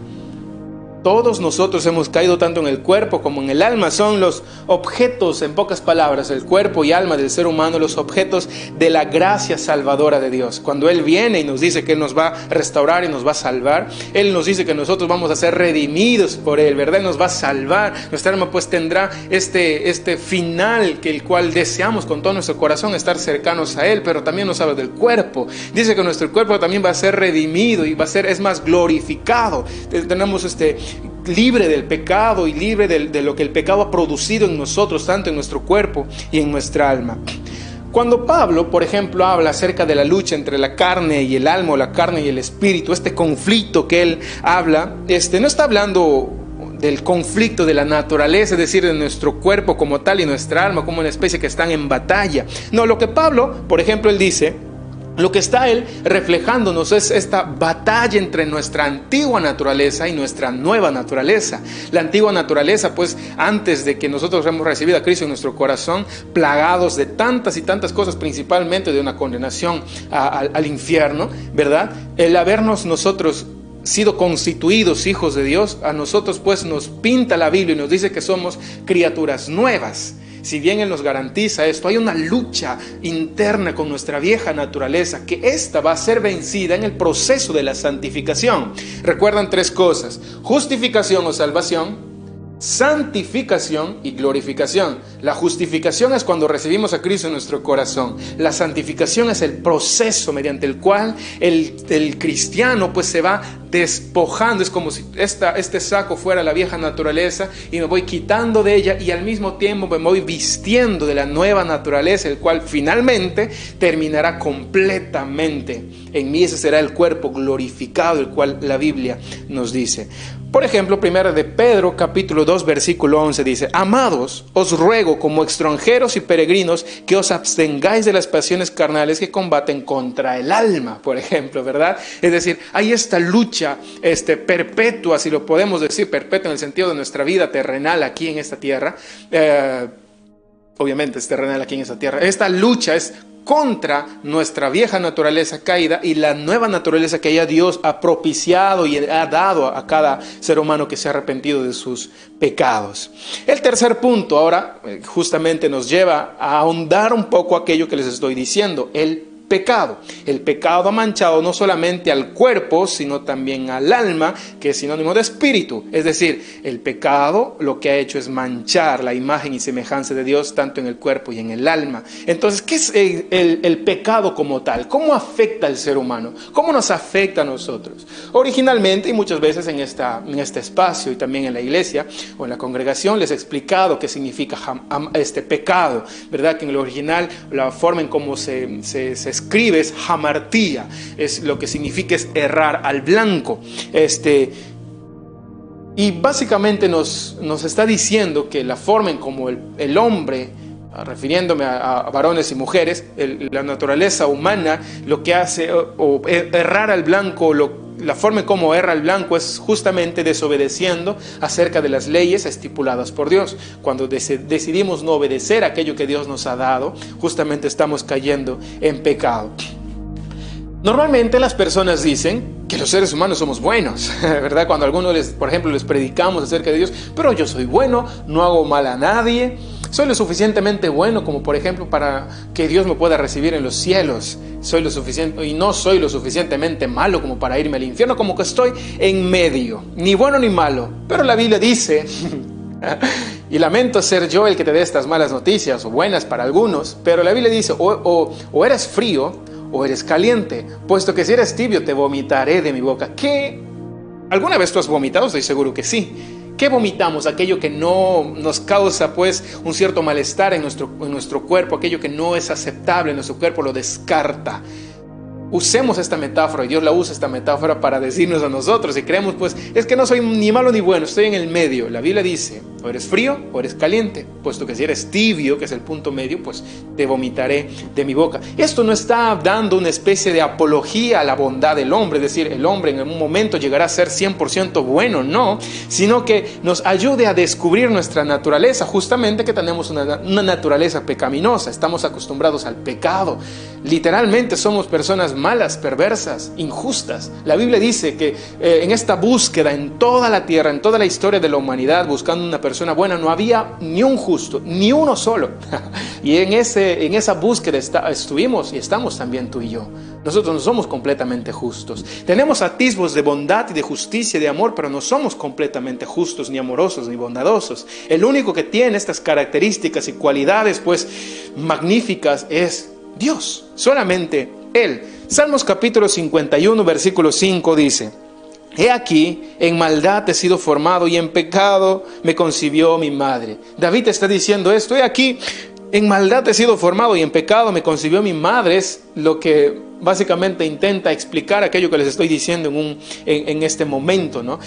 Todos nosotros hemos caído tanto en el cuerpo como en el alma. Son los objetos, en pocas palabras, el cuerpo y alma del ser humano, los objetos de la gracia salvadora de Dios. Cuando Él viene y nos dice que Él nos va a restaurar y nos va a salvar, Él nos dice que nosotros vamos a ser redimidos por Él, ¿verdad? Él nos va a salvar. Nuestra alma pues tendrá este final, que el cual deseamos con todo nuestro corazón estar cercanos a Él, pero también nos habla del cuerpo. Dice que nuestro cuerpo también va a ser redimido y va a ser, es más, glorificado. Tenemos libre del pecado y libre de lo que el pecado ha producido en nosotros, tanto en nuestro cuerpo y en nuestra alma. Cuando Pablo, por ejemplo, habla acerca de la lucha entre la carne y el alma, o la carne y el espíritu, este conflicto que él habla, no está hablando del conflicto de la naturaleza, es decir, de nuestro cuerpo como tal y nuestra alma como una especie que están en batalla. No, lo que Pablo, por ejemplo, él dice, lo que está él reflejándonos es esta batalla entre nuestra antigua naturaleza y nuestra nueva naturaleza. La antigua naturaleza, pues antes de que nosotros hemos recibido a Cristo en nuestro corazón, plagados de tantas y tantas cosas, principalmente de una condenación al infierno, ¿verdad? El habernos nosotros sido constituidos hijos de Dios, a nosotros pues nos pinta la Biblia y nos dice que somos criaturas nuevas. Si bien Él nos garantiza esto, hay una lucha interna con nuestra vieja naturaleza, que esta va a ser vencida en el proceso de la santificación. Recuerdan tres cosas: justificación o salvación, santificación y glorificación. La justificación es cuando recibimos a Cristo en nuestro corazón. La santificación es el proceso mediante el cual el cristiano pues se va despojando. Es como si este saco fuera la vieja naturaleza y me voy quitando de ella, y al mismo tiempo me voy vistiendo de la nueva naturaleza, el cual finalmente terminará completamente en mí. Ese será el cuerpo glorificado, el cual la Biblia nos dice. Por ejemplo, 1 de Pedro, capítulo 2, versículo 11 dice: Amados, os ruego como extranjeros y peregrinos que os abstengáis de las pasiones carnales que combaten contra el alma, por ejemplo, ¿verdad? Es decir, hay esta lucha perpetua, si lo podemos decir, perpetua en el sentido de nuestra vida terrenal aquí en esta tierra. Obviamente es terrenal aquí en esta tierra. Esta lucha es contra nuestra vieja naturaleza caída y la nueva naturaleza que ya Dios ha propiciado y ha dado a cada ser humano que se ha arrepentido de sus pecados. El tercer punto ahora justamente nos lleva a ahondar un poco aquello que les estoy diciendo: el pecado. El pecado ha manchado no solamente al cuerpo, sino también al alma, que es sinónimo de espíritu. Es decir, el pecado lo que ha hecho es manchar la imagen y semejanza de Dios tanto en el cuerpo y en el alma. Entonces, ¿qué es el pecado como tal? ¿Cómo afecta al ser humano? ¿Cómo nos afecta a nosotros? Originalmente, y muchas veces en este espacio y también en la iglesia o en la congregación, les he explicado qué significa este pecado, ¿verdad? Que en el original, la forma en cómo se escribe es hamartía, es lo que significa es errar al blanco. Y básicamente nos está diciendo que la forma en cómo el hombre, refiriéndome a varones y mujeres, la naturaleza humana, lo que hace o errar al blanco, la forma en cómo erra al blanco es justamente desobedeciendo acerca de las leyes estipuladas por Dios. Cuando decidimos no obedecer aquello que Dios nos ha dado, justamente estamos cayendo en pecado. Normalmente las personas dicen que los seres humanos somos buenos, ¿verdad? Cuando a algunos, por ejemplo, les predicamos acerca de Dios: pero yo soy bueno, no hago mal a nadie, soy lo suficientemente bueno como, por ejemplo, para que Dios me pueda recibir en los cielos. Soy lo suficiente y no soy lo suficientemente malo como para irme al infierno, como que estoy en medio, ni bueno ni malo. Pero la Biblia dice, y lamento ser yo el que te dé estas malas noticias, o buenas para algunos, pero la Biblia dice, o eres frío o eres caliente, puesto que si eres tibio te vomitaré de mi boca. ¿Qué? ¿Alguna vez tú has vomitado? Estoy seguro que sí. ¿Qué vomitamos? Aquello que no nos causa pues un cierto malestar en nuestro cuerpo, aquello que no es aceptable en nuestro cuerpo, lo descarta. Usemos esta metáfora, y Dios la usa esta metáfora para decirnos a nosotros, y creemos pues, es que no soy ni malo ni bueno, estoy en el medio. La Biblia dice, O eres frío o eres caliente, puesto que si eres tibio, que es el punto medio, pues te vomitaré de mi boca. Esto no está dando una especie de apología a la bondad del hombre, es decir, el hombre en un momento llegará a ser 100% bueno, no, sino que nos ayude a descubrir nuestra naturaleza, justamente que tenemos una naturaleza pecaminosa, estamos acostumbrados al pecado, literalmente somos personas malas, perversas, injustas. La Biblia dice que en esta búsqueda en toda la tierra, en toda la historia de la humanidad, buscando una persona buena, no había ni un justo, ni uno solo. Y en esa búsqueda estuvimos y estamos también tú y yo. Nosotros no somos completamente justos. Tenemos atisbos de bondad y de justicia y de amor, pero no somos completamente justos, ni amorosos, ni bondadosos. El único que tiene estas características y cualidades, pues, magníficas es Dios. Solamente Él. Salmos capítulo 51, versículo 5 dice: He aquí, en maldad he sido formado y en pecado me concibió mi madre. David está diciendo esto: he aquí, en maldad he sido formado y en pecado me concibió mi madre. Es lo que básicamente intenta explicar aquello que les estoy diciendo en este momento, ¿no?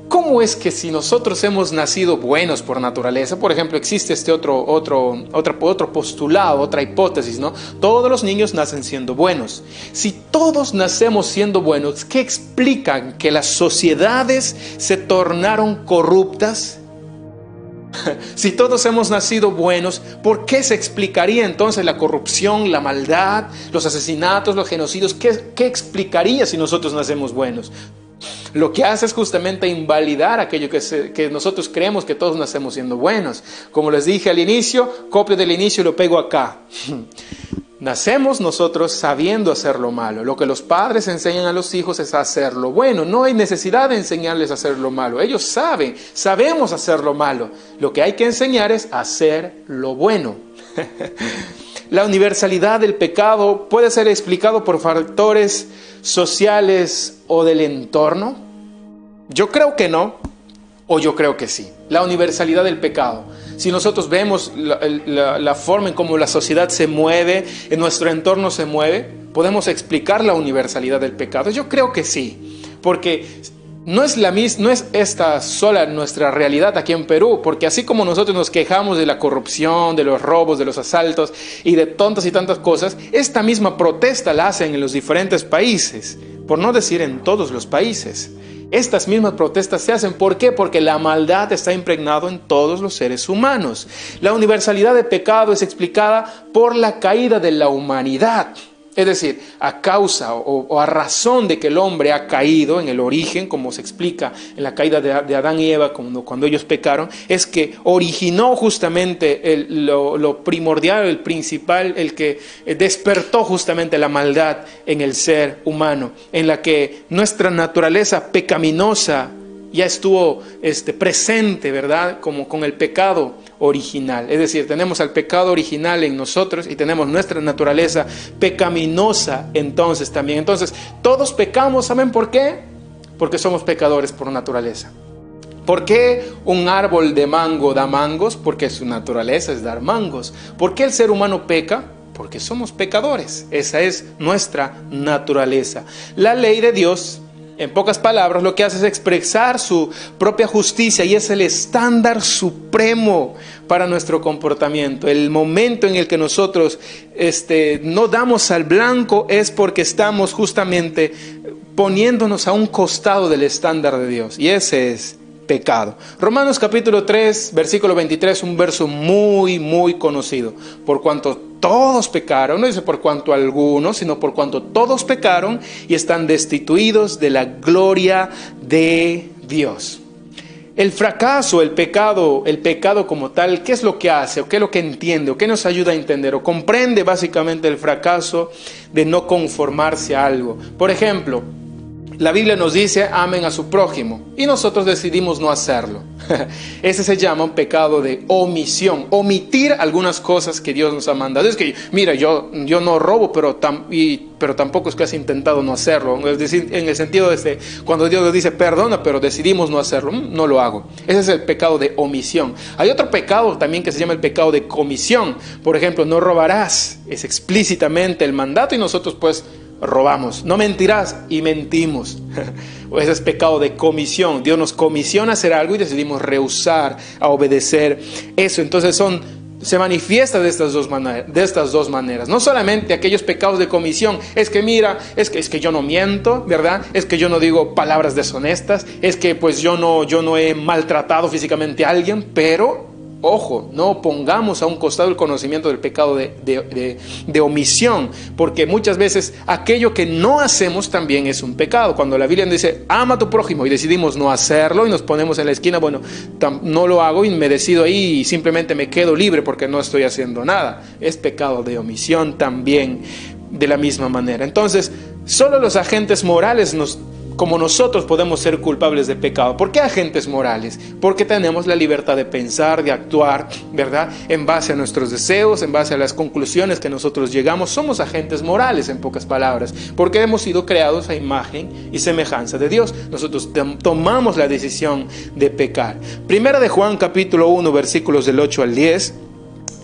¿Cómo es que si nosotros hemos nacido buenos por naturaleza? Por ejemplo, existe este otro postulado, otra hipótesis, ¿no? Todos los niños nacen siendo buenos. Si todos nacemos siendo buenos, ¿qué explican que las sociedades se tornaron corruptas? Si todos hemos nacido buenos, ¿por qué se explicaría entonces la corrupción, la maldad, los asesinatos, los genocidios? ¿Qué explicaría si nosotros nacemos buenos? Lo que hace es justamente invalidar aquello que nosotros creemos que todos nacemos siendo buenos. Como les dije al inicio, copio del inicio y lo pego acá. Nacemos nosotros sabiendo hacer lo malo. Lo que los padres enseñan a los hijos es hacer lo bueno. No hay necesidad de enseñarles a hacer lo malo. Ellos sabemos hacer lo malo. Lo que hay que enseñar es hacer lo bueno. La universalidad del pecado puede ser explicado por factores sociales o del entorno. Yo creo que no, o yo creo que sí. La universalidad del pecado. Si nosotros vemos la forma en cómo la sociedad se mueve, en nuestro entorno se mueve, ¿podemos explicar la universalidad del pecado? Yo creo que sí, porque no es esta sola nuestra realidad aquí en Perú, porque así como nosotros nos quejamos de la corrupción, de los robos, de los asaltos y de tantas y tantas cosas, esta misma protesta la hacen en los diferentes países, por no decir en todos los países. Estas mismas protestas se hacen, ¿por qué? Porque la maldad está impregnada en todos los seres humanos. La universalidad del pecado es explicada por la caída de la humanidad. Es decir, a causa o a razón de que el hombre ha caído en el origen, como se explica en la caída de Adán y Eva cuando ellos pecaron, es que originó justamente lo primordial, el principal, el que despertó justamente la maldad en el ser humano, en la que nuestra naturaleza pecaminosa ya estuvo presente, ¿verdad? Como con el pecado original. Es decir, tenemos al pecado original en nosotros y tenemos nuestra naturaleza pecaminosa entonces también. Entonces, todos pecamos, ¿saben por qué? Porque somos pecadores por naturaleza. ¿Por qué un árbol de mango da mangos? Porque su naturaleza es dar mangos. ¿Por qué el ser humano peca? Porque somos pecadores. Esa es nuestra naturaleza. La ley de Dios, en pocas palabras, lo que hace es expresar su propia justicia y es el estándar supremo para nuestro comportamiento. El momento en el que nosotros no damos al blanco es porque estamos justamente poniéndonos a un costado del estándar de Dios, y ese es pecado. Romanos capítulo 3, versículo 23, un verso muy, muy conocido. Por cuanto todos pecaron, no dice por cuanto algunos, sino por cuanto todos pecaron y están destituidos de la gloria de Dios. El fracaso, el pecado como tal, ¿qué es lo que hace? ¿O qué es lo que entiende? ¿O qué nos ayuda a entender? ¿O comprende básicamente el fracaso de no conformarse a algo? Por ejemplo, la Biblia nos dice, amen a su prójimo, y nosotros decidimos no hacerlo. Ese se llama un pecado de omisión, omitir algunas cosas que Dios nos ha mandado. Es que, mira, yo no robo, pero tampoco es que has intentado no hacerlo. Es decir, en el sentido de cuando Dios nos dice, perdona, pero decidimos no hacerlo, no lo hago. Ese es el pecado de omisión. Hay otro pecado también que se llama el pecado de comisión. Por ejemplo, no robarás, es explícitamente el mandato y nosotros pues robamos. No mentirás y mentimos. Ese es pecado de comisión. Dios nos comisiona a hacer algo y decidimos rehusar a obedecer eso. Entonces se manifiesta de estas dos maneras. No solamente aquellos pecados de comisión. Es que mira, es que yo no miento, ¿verdad? Es que yo no digo palabras deshonestas. Es que pues yo no he maltratado físicamente a alguien. Pero, ojo, no pongamos a un costado el conocimiento del pecado de omisión. Porque muchas veces aquello que no hacemos también es un pecado. Cuando la Biblia dice, ama a tu prójimo, y decidimos no hacerlo y nos ponemos en la esquina, bueno, no lo hago y me decido ahí y simplemente me quedo libre porque no estoy haciendo nada. Es pecado de omisión también de la misma manera. Entonces, solo los agentes morales como nosotros podemos ser culpables de pecado. ¿Por qué agentes morales? Porque tenemos la libertad de pensar, de actuar, ¿verdad? En base a nuestros deseos, en base a las conclusiones que nosotros llegamos. Somos agentes morales, en pocas palabras, porque hemos sido creados a imagen y semejanza de Dios. Nosotros tomamos la decisión de pecar. Primera de Juan, capítulo 1, versículos del 8 al 10.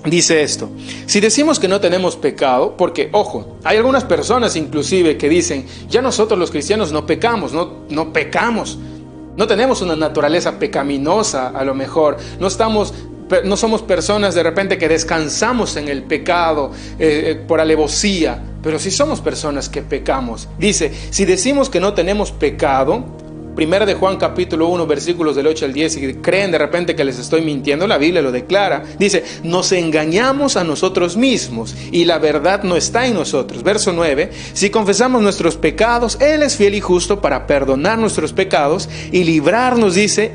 Dice esto: si decimos que no tenemos pecado, porque, ojo, hay algunas personas inclusive que dicen, ya nosotros los cristianos no pecamos, no pecamos, no tenemos una naturaleza pecaminosa a lo mejor, no somos personas de repente que descansamos en el pecado por alevosía, pero sí somos personas que pecamos. Dice, si decimos que no tenemos pecado, Primera de Juan capítulo 1 versículos del 8 al 10, y creen de repente que les estoy mintiendo, la Biblia lo declara. Dice, nos engañamos a nosotros mismos y la verdad no está en nosotros. Verso 9, si confesamos nuestros pecados, Él es fiel y justo para perdonar nuestros pecados y librarnos, dice,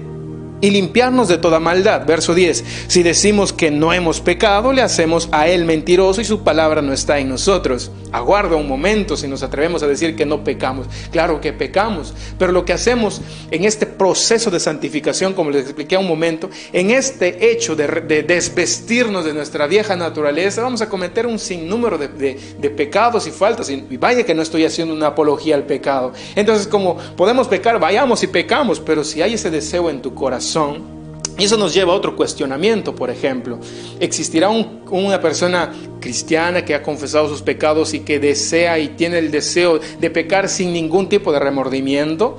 y limpiarnos de toda maldad. Verso 10, si decimos que no hemos pecado, le hacemos a Él mentiroso y su palabra no está en nosotros. Aguarda un momento si nos atrevemos a decir que no pecamos. Claro que pecamos, pero lo que hacemos en este proceso de santificación, como les expliqué un momento, en este hecho de desvestirnos de nuestra vieja naturaleza, vamos a cometer un sinnúmero de pecados y faltas, y vaya que no estoy haciendo una apología al pecado. Entonces, como podemos pecar, vayamos y pecamos, pero si hay ese deseo en tu corazón, y eso nos lleva a otro cuestionamiento. Por ejemplo, ¿existirá una persona cristiana que ha confesado sus pecados y que desea y tiene el deseo de pecar sin ningún tipo de remordimiento?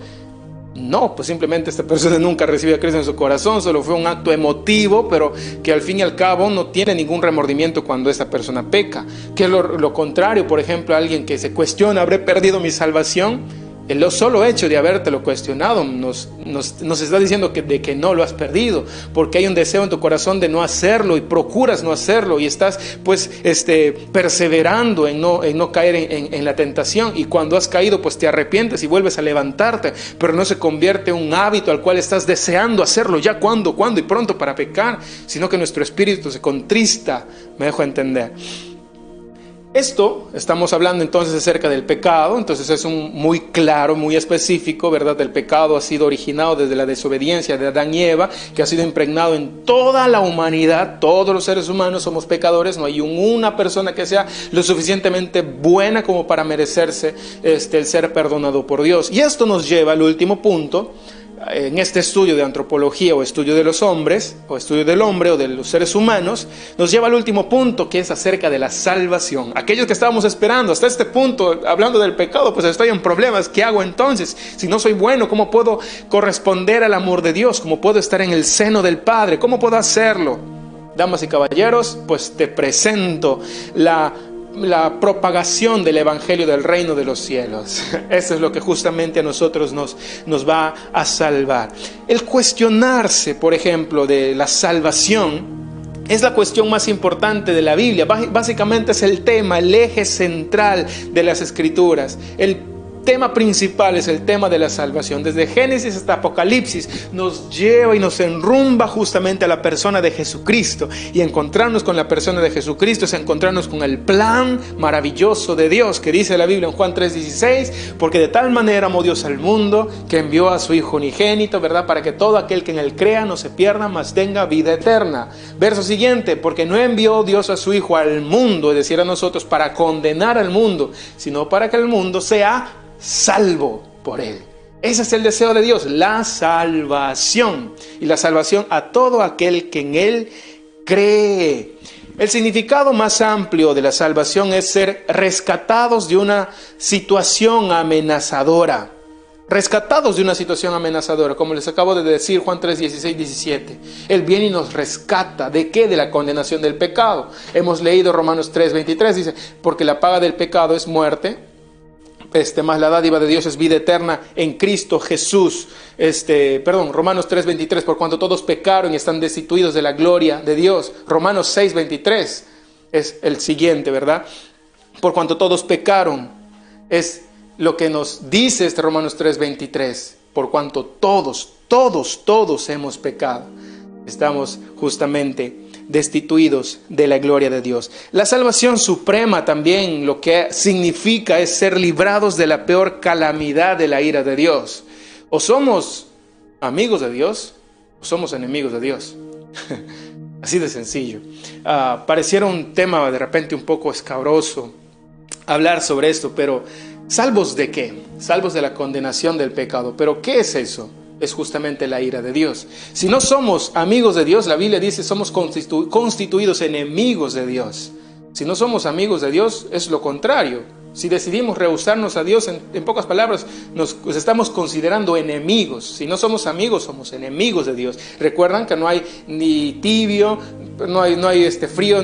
No, pues simplemente esta persona nunca recibió a Cristo en su corazón, solo fue un acto emotivo, pero que al fin y al cabo no tiene ningún remordimiento cuando esta persona peca. Que es lo contrario, por ejemplo, alguien que se cuestiona, ¿habré perdido mi salvación? El solo hecho de habértelo cuestionado nos está diciendo de que no lo has perdido, porque hay un deseo en tu corazón de no hacerlo y procuras no hacerlo y estás pues perseverando en no caer en la tentación, y cuando has caído pues te arrepientes y vuelves a levantarte, pero no se convierte en un hábito al cual estás deseando hacerlo ya cuando y pronto para pecar, sino que nuestro espíritu se contrista. Me dejo entender. Esto, estamos hablando entonces acerca del pecado. Entonces es muy claro, muy específico, ¿verdad? El pecado ha sido originado desde la desobediencia de Adán y Eva, que ha sido impregnado en toda la humanidad. Todos los seres humanos somos pecadores, no hay una persona que sea lo suficientemente buena como para merecerse el ser perdonado por Dios. Y esto nos lleva al último punto. En este estudio de antropología o estudio de los hombres, o estudio del hombre o de los seres humanos, nos lleva al último punto, que es acerca de la salvación. Aquellos que estábamos esperando hasta este punto, hablando del pecado, pues estoy en problemas. ¿Qué hago entonces? Si no soy bueno, ¿cómo puedo corresponder al amor de Dios? ¿Cómo puedo estar en el seno del Padre? ¿Cómo puedo hacerlo? Damas y caballeros, pues te presento la propagación del evangelio del reino de los cielos. Eso es lo que justamente a nosotros nos va a salvar. El cuestionarse, por ejemplo, de la salvación es la cuestión más importante de la Biblia. Básicamente es el tema, el eje central de las Escrituras. El tema principal es el tema de la salvación. Desde Génesis hasta Apocalipsis nos lleva y nos enrumba justamente a la persona de Jesucristo. Y encontrarnos con la persona de Jesucristo es encontrarnos con el plan maravilloso de Dios, que dice la Biblia en Juan 3:16, porque de tal manera amó Dios al mundo que envió a su Hijo unigénito, ¿verdad? Para que todo aquel que en él crea no se pierda, mas tenga vida eterna. Verso siguiente, porque no envió Dios a su Hijo al mundo, es decir, a nosotros, para condenar al mundo, sino para que el mundo sea salvo por él. Ese es el deseo de Dios, la salvación. Y la salvación a todo aquel que en él cree. El significado más amplio de la salvación es ser rescatados de una situación amenazadora. Rescatados de una situación amenazadora, como les acabo de decir, Juan 3, 16, 17. Él viene y nos rescata. ¿De qué? De la condenación del pecado. Hemos leído Romanos 3, 23, dice, porque la paga del pecado es muerte, más la dádiva de Dios es vida eterna en Cristo Jesús. Romanos 3, 23, por cuanto todos pecaron y están destituidos de la gloria de Dios. Romanos 6, 23 es el siguiente, ¿verdad? Por cuanto todos pecaron, es lo que nos dice Romanos 3, 23. Por cuanto todos hemos pecado, estamos justamente destituidos de la gloria de Dios. La salvación suprema también lo que significa es ser librados de la peor calamidad de la ira de Dios. O somos amigos de Dios o somos enemigos de Dios. Así de sencillo. Pareciera un tema de repente un poco escabroso hablar sobre esto, pero ¿salvos de qué? Salvos de la condenación del pecado. ¿Pero qué es eso? Es justamente la ira de Dios. Si no somos amigos de Dios, la Biblia dice somos constituidos enemigos de Dios. Si no somos amigos de Dios, es lo contrario. Si decidimos rehusarnos a Dios, en pocas palabras, nos estamos considerando enemigos. Si no somos amigos, somos enemigos de Dios. Recuerdan que no hay ni tibio, no hay frío,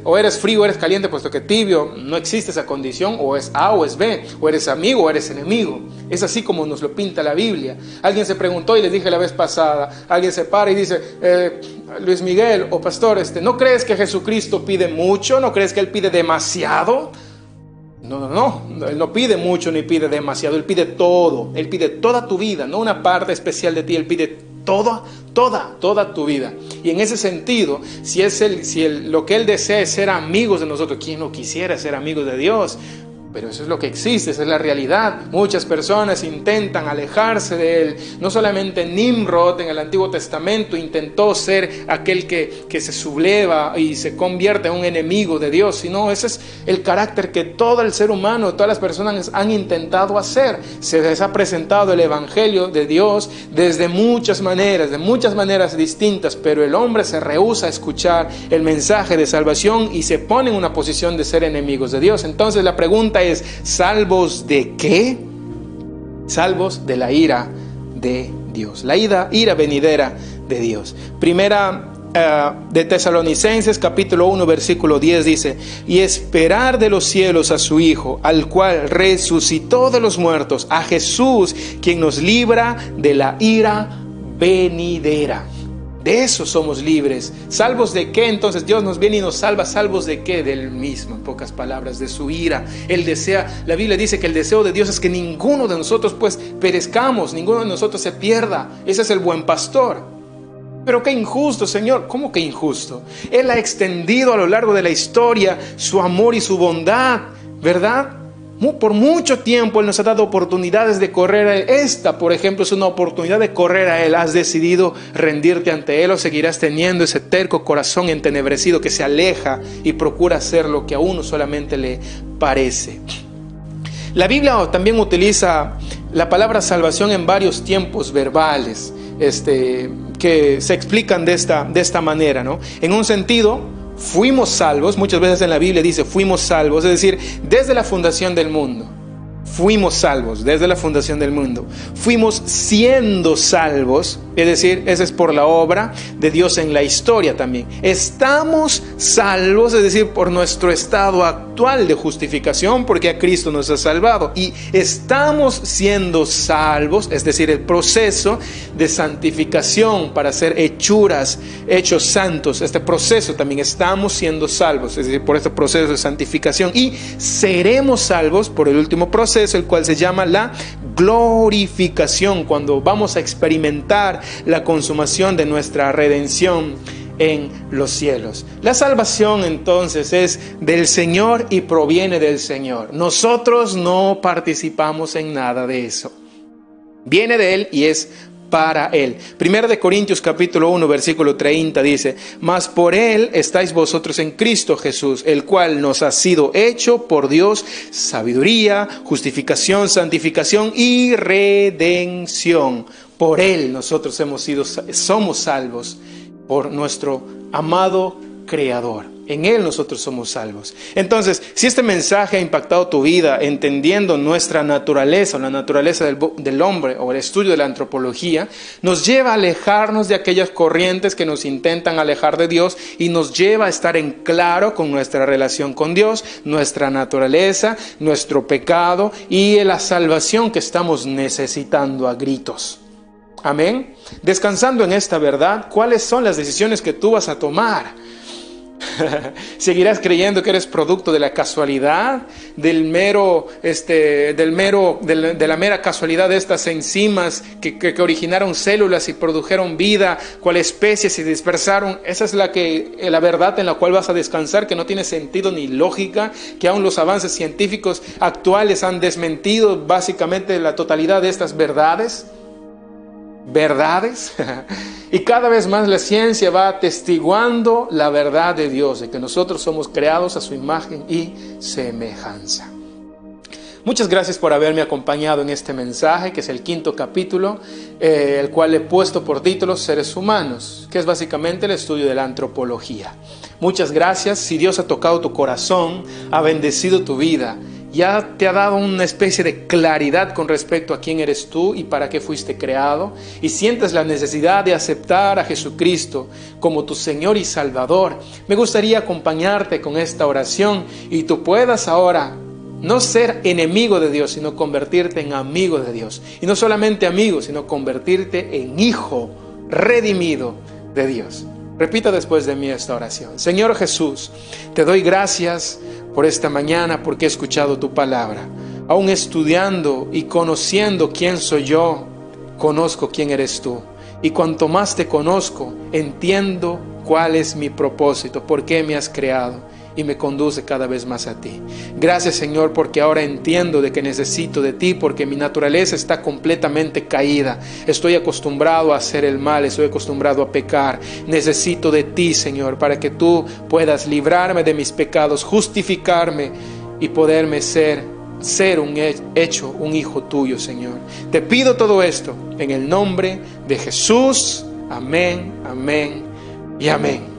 o eres frío o eres caliente, puesto que tibio no existe esa condición, o es A o es B, o eres amigo o eres enemigo. Es así como nos lo pinta la Biblia. Alguien se preguntó, y les dije la vez pasada, alguien se para y dice, Luis Miguel o pastor, ¿no crees que Jesucristo pide mucho? ¿No crees que Él pide demasiado? No, Él no pide mucho ni pide demasiado, Él pide todo, Él pide toda tu vida, no una parte especial de ti, Él pide toda tu vida. Y en ese sentido, lo que Él desea es ser amigos de nosotros. ¿Quién no quisiera ser amigos de Dios? Pero eso es lo que existe, esa es la realidad. Muchas personas intentan alejarse de Él. No solamente Nimrod en el Antiguo Testamento intentó ser aquel que se subleva y se convierte en un enemigo de Dios, sino ese es el carácter que todo el ser humano, todas las personas han intentado hacer. Se les ha presentado el Evangelio de Dios desde muchas maneras distintas, pero el hombre se rehúsa a escuchar el mensaje de salvación y se pone en una posición de ser enemigos de Dios. Entonces la pregunta es, ¿salvos de qué? Salvos de la ira de Dios, la ira venidera de Dios. Primera de Tesalonicenses capítulo 1 versículo 10 dice, y esperar de los cielos a su Hijo, al cual resucitó de los muertos, a Jesús, quien nos libra de la ira venidera. De eso somos libres. ¿Salvos de qué? Entonces Dios nos viene y nos salva. ¿Salvos de qué? Del mismo, en pocas palabras, de su ira. Él desea, la Biblia dice que el deseo de Dios es que ninguno de nosotros pues perezcamos, ninguno de nosotros se pierda. Ese es el buen pastor. Pero qué injusto, Señor. ¿Cómo que injusto? Él ha extendido a lo largo de la historia su amor y su bondad, ¿verdad? Por mucho tiempo Él nos ha dado oportunidades de correr a Él. Esta, por ejemplo, es una oportunidad de correr a Él. ¿Has decidido rendirte ante Él o seguirás teniendo ese terco corazón entenebrecido que se aleja y procura hacer lo que a uno solamente le parece? La Biblia también utiliza la palabra salvación en varios tiempos verbales que se explican de esta manera, ¿no? En un sentido, fuimos salvos. Muchas veces en la Biblia dice fuimos salvos, es decir, desde la fundación del mundo. Fuimos salvos desde la fundación del mundo. Fuimos siendo salvos, es decir, esa es por la obra de Dios en la historia también. Estamos salvos, es decir, por nuestro estado actual de justificación, porque a Cristo nos ha salvado. Y estamos siendo salvos, es decir, el proceso de santificación para ser hechos santos. Este proceso también estamos siendo salvos, es decir, por este proceso de santificación. Y seremos salvos por el último proceso, el cual se llama la glorificación, cuando vamos a experimentar la consumación de nuestra redención en los cielos. La salvación entonces es del Señor y proviene del Señor. Nosotros no participamos en nada de eso. Viene de Él y es para Él. Primera de Corintios capítulo 1 versículo 30 dice, mas por Él estáis vosotros en Cristo Jesús, el cual nos ha sido hecho por Dios sabiduría, justificación, santificación y redención. Por Él nosotros somos salvos, por nuestro amado Creador. En Él nosotros somos salvos. Entonces, si este mensaje ha impactado tu vida, entendiendo nuestra naturaleza, o la naturaleza del hombre, o el estudio de la antropología, nos lleva a alejarnos de aquellas corrientes que nos intentan alejar de Dios y nos lleva a estar en claro con nuestra relación con Dios, nuestra naturaleza, nuestro pecado y la salvación que estamos necesitando a gritos. Amén. Descansando en esta verdad, ¿cuáles son las decisiones que tú vas a tomar? ¿Seguirás creyendo que eres producto de la casualidad, de la mera casualidad de estas enzimas que originaron células y produjeron vida, cual especie se dispersaron? Esa es la verdad en la cual vas a descansar, que no tiene sentido ni lógica, que aún los avances científicos actuales han desmentido básicamente la totalidad de estas verdades. Y cada vez más la ciencia va atestiguando la verdad de Dios, de que nosotros somos creados a su imagen y semejanza. Muchas gracias por haberme acompañado en este mensaje, que es el 5º capítulo, el cual he puesto por título Seres Humanos, que es básicamente el estudio de la antropología. Muchas gracias. Si Dios ha tocado tu corazón, ha bendecido tu vida, ya te ha dado una especie de claridad con respecto a quién eres tú y para qué fuiste creado, y sientes la necesidad de aceptar a Jesucristo como tu Señor y Salvador, me gustaría acompañarte con esta oración y tú puedas ahora no ser enemigo de Dios, sino convertirte en amigo de Dios. Y no solamente amigo, sino convertirte en hijo redimido de Dios. Repita después de mí esta oración. Señor Jesús, te doy gracias por esta mañana, porque he escuchado tu palabra. Aún estudiando y conociendo quién soy yo, conozco quién eres tú. Y cuanto más te conozco, entiendo cuál es mi propósito, por qué me has creado, y me conduce cada vez más a ti. Gracias, Señor, porque ahora entiendo de que necesito de ti, porque mi naturaleza está completamente caída. Estoy acostumbrado a hacer el mal, estoy acostumbrado a pecar. Necesito de ti, Señor, para que tú puedas librarme de mis pecados, justificarme y poderme ser un hijo tuyo, Señor. Te pido todo esto en el nombre de Jesús. Amén, amén y amén.